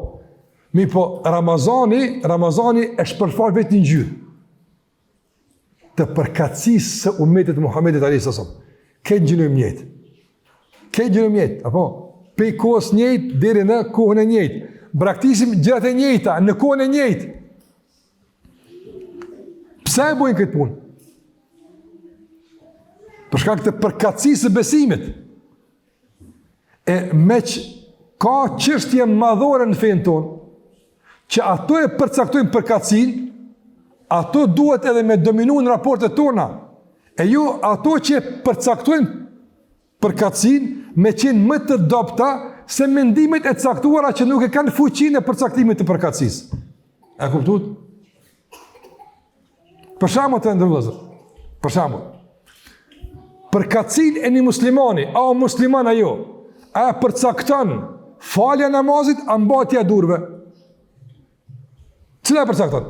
Mi po Ramazani e shpërfal vetë një ngjyrë. Të përkatësisë së ummetit Muhamedit alayhis salam. Këtë gjënë mjetë, apo? Pej kohës njëjtë deri në kohën e njëjtë. Braktisim gjërat e njëjta në kohën e njëjtë. Pse e bojnë këtë punë? Për shkak të përkatësisë së besimit. E me që ka çështje madhore në fenë tonë, që ato e përcaktojnë përkatësinë, ato duhet edhe me dominu në raportet tona. E jo ato që përcaktojnë përkatësinë me qenë më të dobta se mendimet e caktuara që nuk e kanë fuqinë e përcaktimit të përkatësisë. E kuptuat? Për shembull të ndërlozë. Për shembull, përkatësinë e një muslimani, a o musliman ajo, a përcakton falja namazit, a mbatja durve? Cila e përcakton?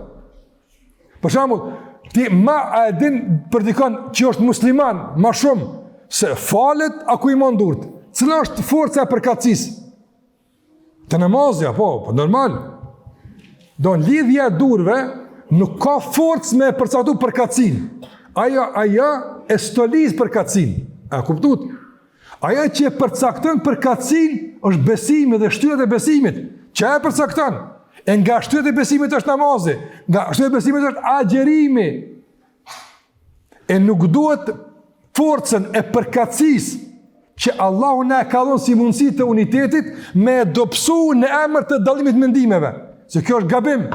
Për shembull, ti ma a e din për dikon që është musliman, ma shumë, se falet, a ku i mon durët? Cila është forca e përkatësisë? Të namazja, po, normal. Do në lidhja e durve, nuk ka forcë me përcaktu përkatësin. Aja e stoliz përkatësin. A kuptut? Aja që e përcaktën përkatësin është besimi dhe shtyret e besimit. Që e përcaktën? E nga shtyret e besimit është namazi. Nga shtyret e besimit është agjerimi. E nuk duhet forcën e përkatësis që Allahu na e ka dhënë si mundësi të unitetit me dopsu në emër të dallimit mendimeve. Se kjo është gabim.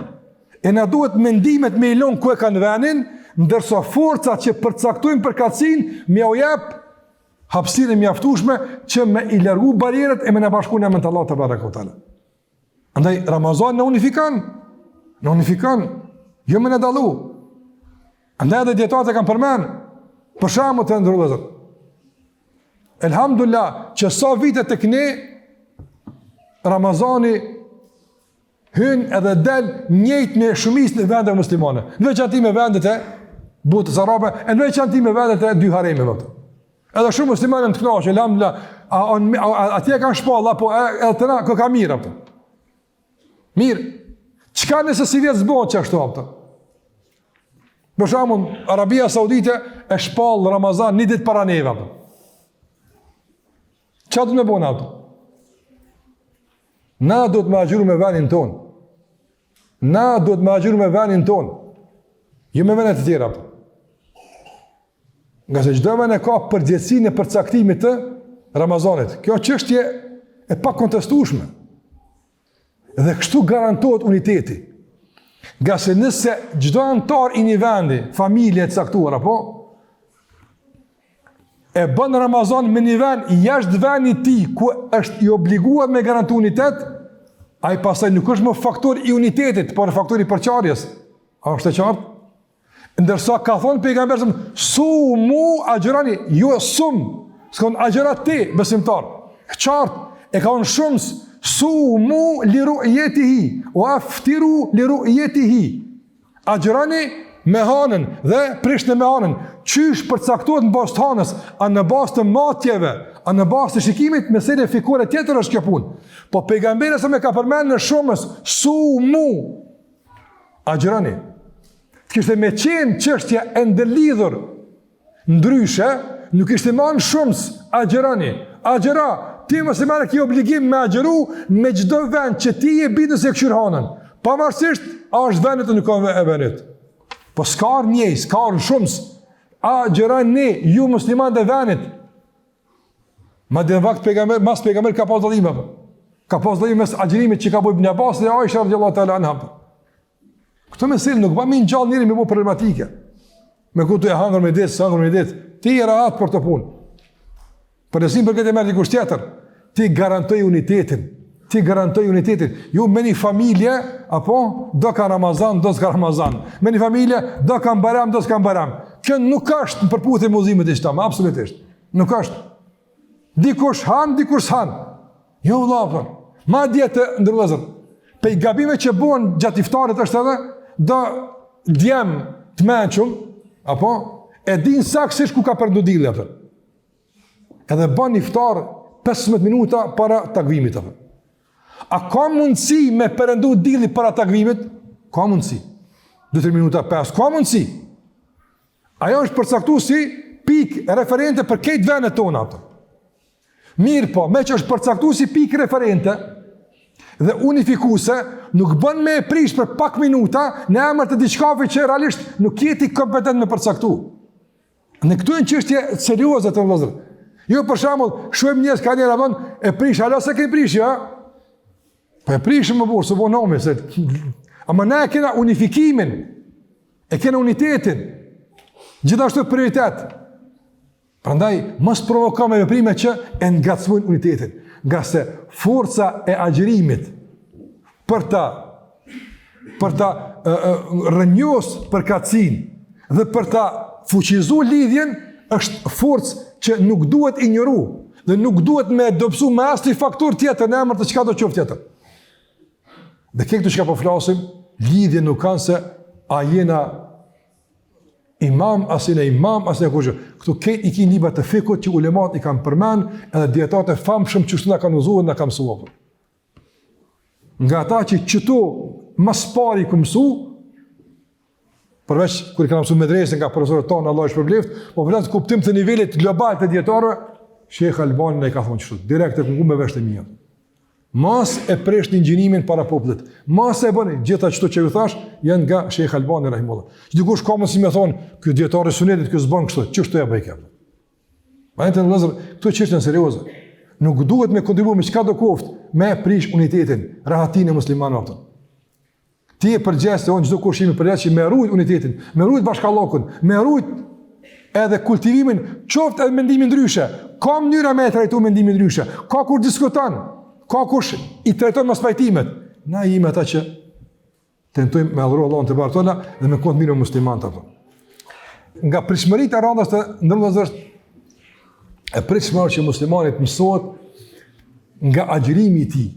E na duhet mendimet me ilon ku e kanë venin, ndërsa forcat që përcaktojnë përkatësin me u jap hapësirë mjaftueshme që me i largu barierët e me na bashku në emër të Allahut te barekutaala. Andaj Ramazan në unifikan, jo me në dalu. Andaj edhe dietarët e kanë përmend, për shembull të ndërruazët. Elhamdulillah, që sa vite tek ne Ramazani hyn edhe del njëjtë me shumicën e vendeve muslimane. Në veçantë me vendet e botës arabe, e në veçantë me vendet e dy haremeve. Edhe shumë muslimanë të kënaqur, elhamdulillah, atje kanë shpall apo edhe të na ka mirë apo. Mirë. Çka nëse si vjet zbohet çashtu apo? Për shembull, Arabia Saudite e shpall Ramazan një ditë para neve apo. Qa du me bo në ato? Na do të me agjuru me venin ton. Jo me venet të tjera. Nga se çdo ven e ka përgjegjësinë e përcaktimit të Ramazanit. Kjo çështje e pa kontestueshme. Dhe kështu garantohet uniteti. Nga se nëse çdo antar i një vendi, familje të caktuar, apo e bën Ramazan me një vend jashtë vendit ti, ku është i obliguar me garantu unitet, ai pastaj nuk është më faktor i unitetit, por faktor i përçarjes. A është e qartë? Ndërsa ka thonë pejgamberi, sumu agjërani, jo sum, s'kon agjërat ti, besimtar. Qartë, e ka thonë shumës, sumu li ru'yetihi, o aftiru li ru'yetihi. Agjërani me hanën dhe prishni me hanën. Qysh përcaktohet në bazë të hanës, a në bazë të matjeve, a në bazë të shikimit, mesele fikore tjetër është kjo punë. Po pejgamberi sa me ka përmendur në shumës, sumu agjërani. Kishte me qenë çështja e ndërlidhur ndryshe, nuk ishte më në shumës agjërani. Agjëra, ti mos e marrë kjo obligim me agjëru me çdo vend që ti e bindës e këshyr hanën. Pavarësisht a është vendet o nuk ka e vendet. Po s'ka njëj, s'ka në shumës. Agjërani ne, ju musliman dhe venit. Ma dhe në vakt pejgamber, mas pejgamber ka pas dallim apo. Ka pas dallim mes agjërimit që ka bëjë Ibn Abbas dhe Aisha radhiyallahu ta'ala anha. Këto meselë nuk bëjmë ngjall njëri me bu problematike. Me ku të e hangër me ditë, ti e rahat për të punë. Për nësim për këtë e mërë dikush tjetër, ti garantoj unitetin. Ju me një familje, apo, do ka Ramazan, do s'ka Ramazan. Me një familje, do ka Baram, do s'ka Baram. Kjo nuk është në përputhje me udhëzimet islam, absolutisht. Nuk është. Dikush han, dikush s'han. Jo vëllai. Ma djetë ndërlëzër. Pe i gabime që buen gjatë iftarit është edhe, do djem të menqëm, apo, e din saksisht ku ka përndu dili, apo. Edhe ban iftar 15 minuta para takvimit, apo. A ka mundësi me përndu dili para takvimit? Ka mundësi. 2-3 minuta 5, ka mundësi. Ajo është përcaktu si pik referente për këtë venet tona, apo. Mirë po, me që është përcaktu si pik referente dhe unifikuse, nuk bën me e prish për pak minuta në emër të diçkafi që realisht nuk jeti kompetent me përcaktu. Në këtu e në qështje serioze të vëllezër. Jo për shembull, shohim njerëz ka njëra vën e prish, alo se ke prish, ja? Po e prishim më burë, së po nome, se... Ama ne e kena unifikimin, e kena unitetin, gjithashtu prioritet. Prandaj, mos provokojmë me veprime që e ngacmojnë unitetin, nga se forca e agjërimit për ta rënjos përkatësin dhe për ta fuqizu lidhjen është forcë që nuk duhet injoru dhe nuk duhet me dobësu me asnjë faktor tjetër në emër të çka do qoftë tjetër. Dhe këtu që ka po flasim, lidhje nuk kanë se a jena imam, asina imam, asina kushë. Këtu këtë i kinë libra të fikut që ulemat i kanë përmen edhe dietarët e famshëm që shtu nga kanë uzuar, nga kanë mësuar. nga ata që qëto mas pari ku mësu, përveç kur i kanë mësu medresën nga profesorët tonë, Allah është përbleft, po përveç kuptim të nivelit global të djetarëve, Shekhe Albani ne ka thonë qështu, direkt e kungu me veshtë e mija. Mas e presht një gjinimin para popullit, mas e bëni, gjitha qëto që ju thash, janë nga Shekhe Albani, rahimullah. Që dikush ka mësi me thonë, kjo djetarë i sunetit, kjo zbanë kështu, qështu e bëjke? Ma jenë të në lëzër, këto qështë në serioze. Nuk duhet me kontribu me qka do koft, me prish unitetin, rahatin e muslimanëve aftën. Ti e përgjes, se onë gjithdo kur shimi përgjes që me rujt unitetin, me rujt bashkallokun, me rujt edhe kultivimin, qoftë edhe mendimin ndryshe. Ka mënyra me e trajtu mendimin ndryshe, ka kur diskuton, ka kush i trajton mas pajtimet. Na jemi ata që tentojmë me adhuru Allahun te bartola dhe me kontë mirë musliman të ato. Nga prishmërit e randës të ndërmëzër, e prishmërë që muslimanit mësohet nga agjërimi i tij,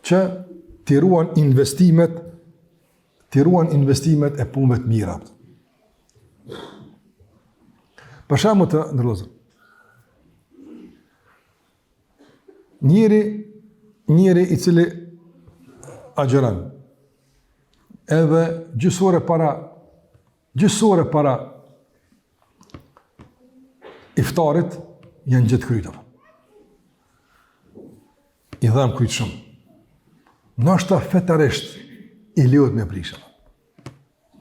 që të ruan investimet e punëve të mira. Për shembull të ndërlozëm. Njëri i cili agjeron, edhe gjysore para iftarit janë gjithë krytëve. I dhamë krytë shumë. Nështë fetarisht i lejohet me prishë.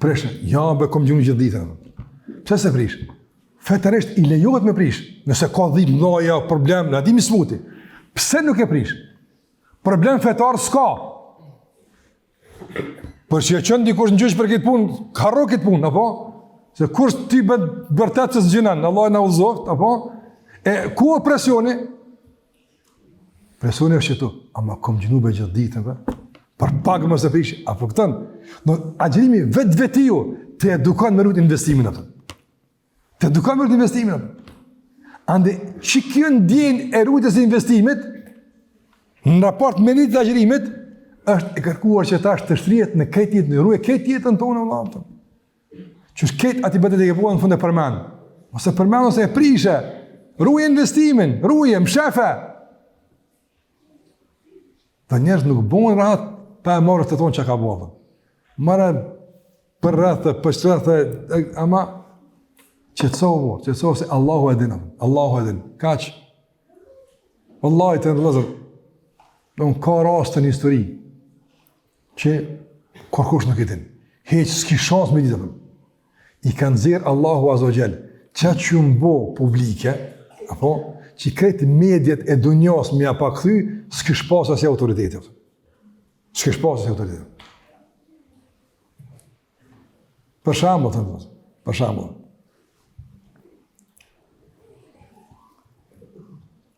Prishë, ja be kom gjungë gjithë ditën. Pse se prishë? Fetarisht i lejohet me prishë. Nëse ka dhimë, noja, problem, në adimi smuti. Pse nuk e prishë? Problem fetar s'ka. Për që e qënë dikush në gjysh për këtë punë, harro këtë punë, apo? Se kur ti bërtet që s'gjënan, Allah e na uzoft, apo? E ku e presioni? Presioni është që tu, ama kom gjinu be gjithë ditën, për pagë më se prishë, apo këtën? No, agjerimi vetë-vetiju të edukan me rrët investimin, apo? Të edukan me rrët investimin, apo? Ande, që kjo ndjen e rrëtës e investimit, në raport me një të agjerimit, është e kërkuar që ta është të shtrijet në këtë jetë, në rruje këtë jetën tonë, Allah, që është këtë ati bëtet e kepohet në fund e përmen. Ose përmen ose e prishe, rruje investimin, rruje, mshefe. Dhe njerës nuk bojnë rahat pa e marrë të tonë që ka bojnë. Marë për rrëthë, për shtërëthë, ama qëtësohë se Allahu edin, kaq. Wallahi të ndëllëzër, ka rast të një histori, që kërkush nuk i din. Heq s'ki shans me ditë. I kanë zirë Allahu Azogjel, që ju mbo publike, apo, që kretë medjet e dunjas me apa këthy, s'kish pas asja autoritetet. S'kish pas asja autoritetet. Për shambull, të ndëllëzër, për shambull.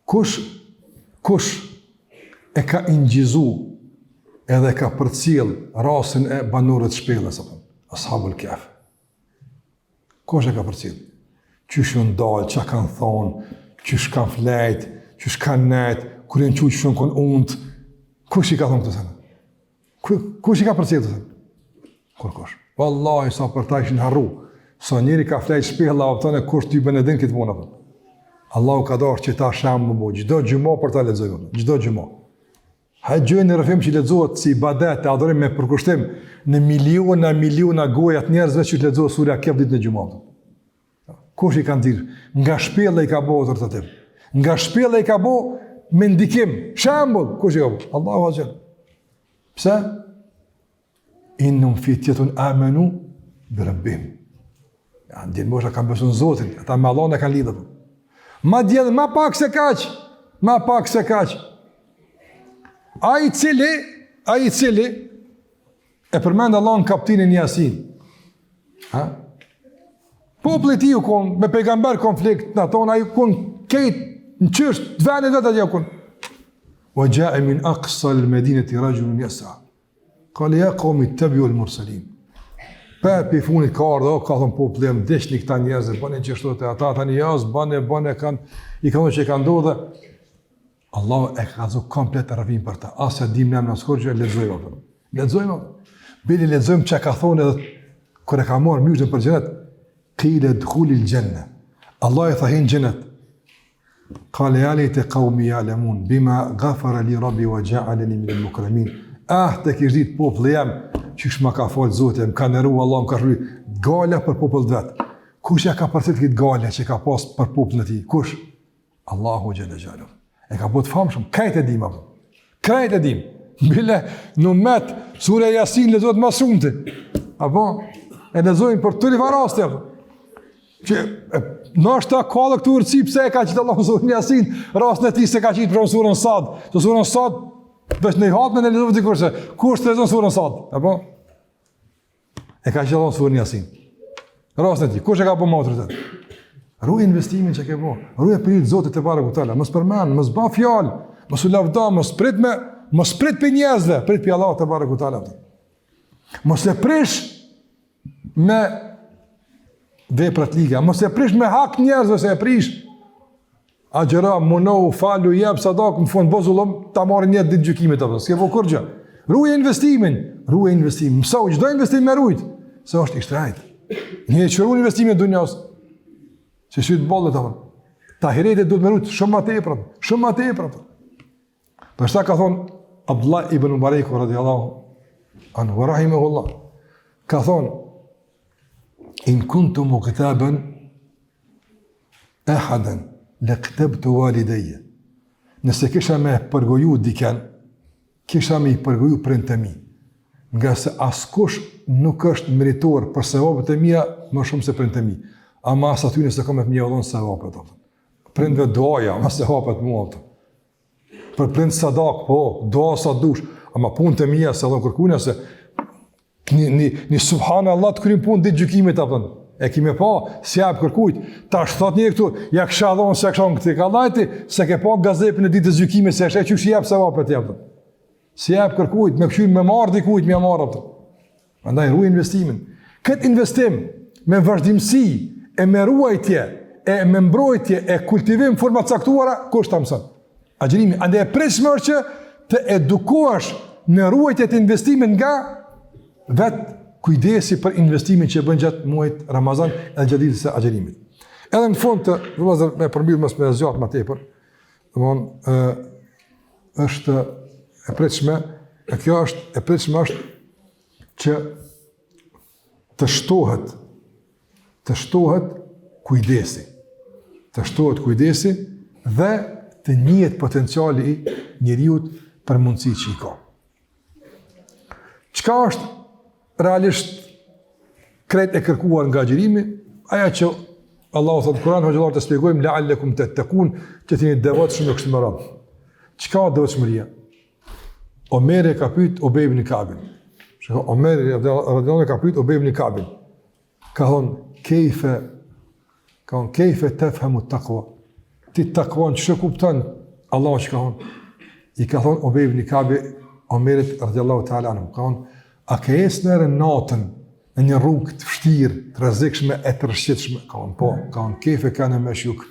Kush e ka ingjizu edhe ka përcjell rasin e banorët shpellës, ashabul kaf. Kush e ka përcjell? Qysh ju ndalë, që kanë thonë, qysh kanë flejt, qysh kanë net, kur e në qysh shumë kënë undë, kush i ka thonë këtë sene? Kush i ka përcjell të sene? Kush? Wallahi, sa për ta ishin harru, sa njëri ka flejt shpella, apëtane kush t'y benedin këtë muna. Allahu ka darë që ta shamë më bo, gjdo gjymo për ta ledzojnë, gjdo gjymo. Hajtë gjojnë në rëfim që ledzohet si ibadet e adorim me përkushtim në miliona gojat njerëzve që të ledzohet surja kef ditë në gjumatë. Kush i kanë dirë? Nga shpella i ka bo të rëtatim. Nga shpella i ka bo me ndikim. Shambull, kush i ka bo? Allahu Azhjel. Pse? Innum fitjetun amenu bërëmbim. Ja, në djenë mosha kanë besu në Zotin, ata me Allah në kanë lidhët. Ma djedhë, ma pak se kaq. A i cili e përmendë Allah në kaptinin Jasin. Populli i tij u kon me pejgamber konflikt në ato, ai kon këtë në çështë të vënë vetë atje kon. Wa jaa min aqsa al-madinati rajulun yas'a. Qala ya qawmi ittabi'u al-mursalin. Pa pe funit ka ardhur, ka thon populli më deshni këta njerëz, bënë çështo të ata tani jas, bënë kanë i kanë që kanë ndodhur. Allah e ka dhënë komplet rrëfim për ta. Asa dim në skorgjë lexojmë. Lexojmë. Bile lexojmë çka ka thonë edhe kur e ka marrë myshin për xhenet. Qila dkhuli al-janna. Allah e thahin xhenet. Qala ya laita qaumi ya'lamun bima ghafara li rabbi wa ja'alani min al-mukramin. Te kish ditë popullë jam, qysh ma ka folë Zotë, më ka nëru Allah, më ka shruj, gala për popullë vetë. Kush ja ka përcit këtë gala që ka pas për popullën e tij? Kush? Allahu xhalla xhalu. E ka bëu të famshëm, krejt e dim apo. Krejt e dim. Bile në met sura Yasin lezohet më shumëti. Apo e lexojnë për të rivaraste apo. Që ndoshta ka këtu urtësi pse e ka qitë Allahu surën Yasin, rastin e tij se ka qitë për surën Sad. Të surën Sad veç në hatën e lexohet dikurse. Kush të lexon surën Sad? Apo e ka qitë Allahu surën Yasin. Rastin e tij, kush e ka bërë motrën? Ruaj investimin që ke bërë. Ruaj për Zotit te barekuhu teala. Mos përmend, mos bë fjalë, mos u lavdo, mos prit për njerëzve, prit për Allah te barekuhu teala. Mos e prish me veprat liga, mos e prish me hak njerëzve se e prish. Agjera, munohu, falu, jep sadak, në fund bozullom, ta marrin një ditë gjykimit apo. S'ke vë kur gjë. Ruaj investimin. Mësoj çdo investim me rujt, se është i shtrejt. Një çru investimin e dunjas. Se sytë bollet apo. Tahiretet duhet me rujt shumë më tepër. Shumë më tepër. Për shkak ka thonë Abdullah ibn Mubarak radhiyallahu anhu rahimahullah. Ka thonë in kuntum kitaban ahadan laqtabtu walidayya. Nëse kisha me përgoju diken, kisha me i përgoju prindtë e mi. Nga se askush nuk është meritor për sevapet e mia më shumë se prindtë e mi. Ama as aty nëse kam të mjavon sevapet. Prindve doja, ama sevapet mua. Për prind sadak, po, doa sa dush, ama punët e mia se do kërkuna se një subhanallah të kryim punë ditë gjykimit apo. E kime pa, si jap kërkujt. Tash thot një këtu, ja kisha dhon se kisha këtë kallajti, se ke pa gazetën e ditës gjykimit se është çu jap sevapet jap. Si jap kërkujt, me këshin me marr dikujt, më marr atë. Prandaj ruaj investimin. Këtë investim me vazhdimsi e me ruajtje, e me mbrojtje, e kultivim forma caktuara, kush ta mëson? Agjërimi, andaj e prishmë që të edukohesh në ruajtje të investimit nga vetë kujdesi për investimin që bën gjatë muajit Ramazan e gjatë ditës së agjërimit. Edhe në fund të vëllazër me përmbyll mos me zgjat më tepër. Domthonë është e pritshme, e kjo është e pritshme është që të shtohet kujdesi. Të shtohet kujdesi dhe të njihet potenciali i njeriu për mundësi që i ka. Çka është realisht krejt e kërkuar nga agjërimi? Aja që Allahu thotë në Kur'an, hoxhallar të shpjegojmë la'allakum tattaqun, që t'jeni devotshëm në këtë radhë. Çka është devotshmëria? Omeri ka pyet Ubej ibn Ka'bin. Omeri radhiyallahu ka pyet Ubej ibn Ka'bin. Ka thonë kejfe tefhamu taqwa. Ti takwan që kupton Allah që ka thonë. I ka thonë Ubej ibn Ka'bi Omerit radhiyallahu ta'ala anhu. Ka thonë, a ke esë në natën në një rrugë të vështirë, të rrezikshme e të rrëshqitshme? Ka thonë, po, ka thonë kejfe kanë me shjuk.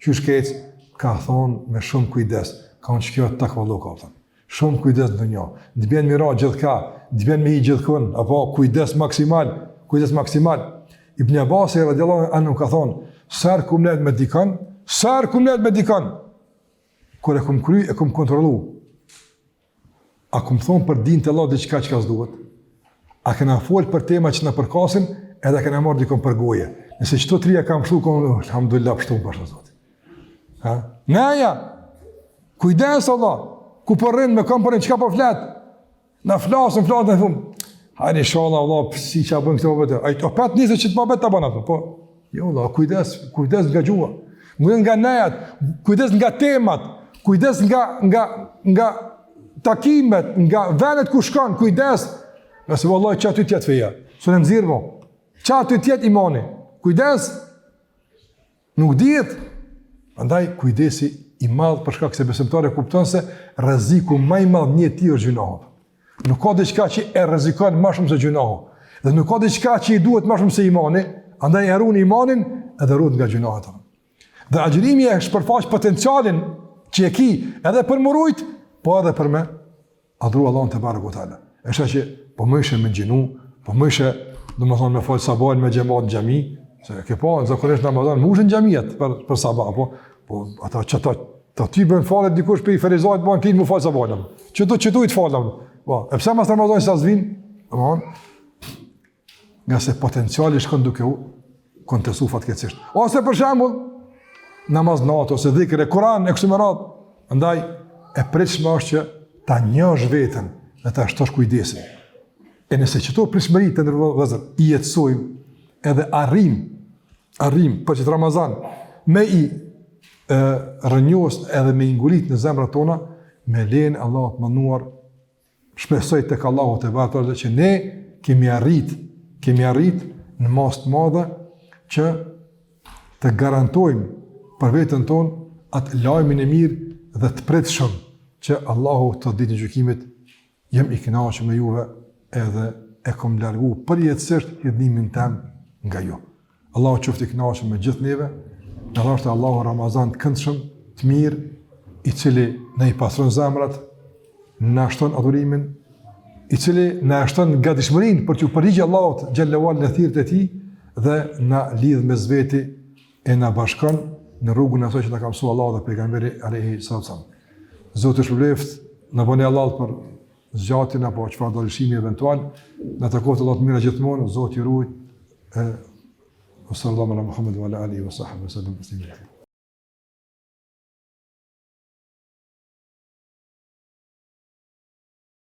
Qysh kec? Ka thonë me shumë kujdes. Ka thonë që kjo takvallo ka thonë. Shumë kujdes në dunjë. Të bën mira gjithka, të bën me i gjithkund, apo kujdes maksimal. Ibn Abbas radhiyallahu anhu ka thonë, sar kum let me dikon, kur e kum kry, e kum kontrollu. A kum thonë për din të Allah diçka që ka s'duhet? A kena folë për tema që në përkasin, edhe kena marrë dikon për goje. Nëse qëto trija kam shtu, alhamdulillah pështu më pashtë zotë. Neja, kujdes Allah, ku përrin me kam përrin, qka për fletë? Në flasën, në thumë, hajri shala Allah, si që a bënë këtë vëtë, a i të petë njëse që të më betë të bënë, po, jo Allah, kujdes nga gjua, kujdes nga nejat, kujdes nga temat, kujdes nga takimet, nga venet ku shkan, kujdes, nëse vëllaj që aty tjetë feja, së në nëzirë mo, që aty tjetë imani, kujdes, nuk djetë, andaj kujdesi i madhë përshka këse besimtare kupton se rreziku më i madh një ti është gjunohë. Nuk ka diçka që e rrezikon më shumë se gjunohë, dhe nuk ka diçka që i duhet më shumë se imani, andaj e ruan imanin edhe ruan nga gjunohet. Dhe agjërimi e shpërfaq potencialin që e ki edhe për murujt, po edhe për me adhuru Allahun te barekuhu teala. Është që po më ishe me gjinu, po më ishe, domethënë me fal sabahun me xhamat në xhami, se ke po zakonisht në Ramazan mushin xhamiat për sabah, po ata çata ty bën falet dikush për i ferizat bën kin më fal sabahun. Çdo i të falem. Po, e pse mas Ramazani sa zvin? Domthon, nga se potenciali shkon duke u kontestu fatkeqësisht. Ose për shembull, namaz natë ose dhikr e Kur'an e kështu me radhë. Andaj e pritshme është që ta njohësh veten dhe ta shtosh kujdesin. E nëse që to prishmëri të ndërvëzër i jetësojmë edhe arrim për që Ramazan me i rënjohës edhe me ingulit në zemrat tona, me lejen Allah të mënduar, shpresoj tek Allahu te barekuhu që ne kemi arrit në mas të madhe që të garantojmë për veten tonë atë lajmin e mirë dhe të pritshëm që Allahu të ditë në gjykimit jem i kënaqur me juve edhe e kom largu përjetësisht hidhnimin tem nga ju. Allahu qoftë i kënaqur me gjithë neve, në rrashtë Allahu Ramazan të këndshëm, të mirë, i cili në i pasron zemrat, në ashton adhurimin, i cili në ashton nga dishmërin për që përgjigje Allahut gjellewal në thirët e ti dhe në lidh me zveti e në bashkon në rrugën e asoj që në kam su Allah dhe pejgamberi Alehi Sallam. Zotë shpëleft, në bëne Allah për zgjatin apo çfarë do lëshimi eventual, në të kohët Allah të mira gjithmonë, Zotë i rujt, sallallahu ala Muhammed wa ala alihi wa sahbihi wa sallam.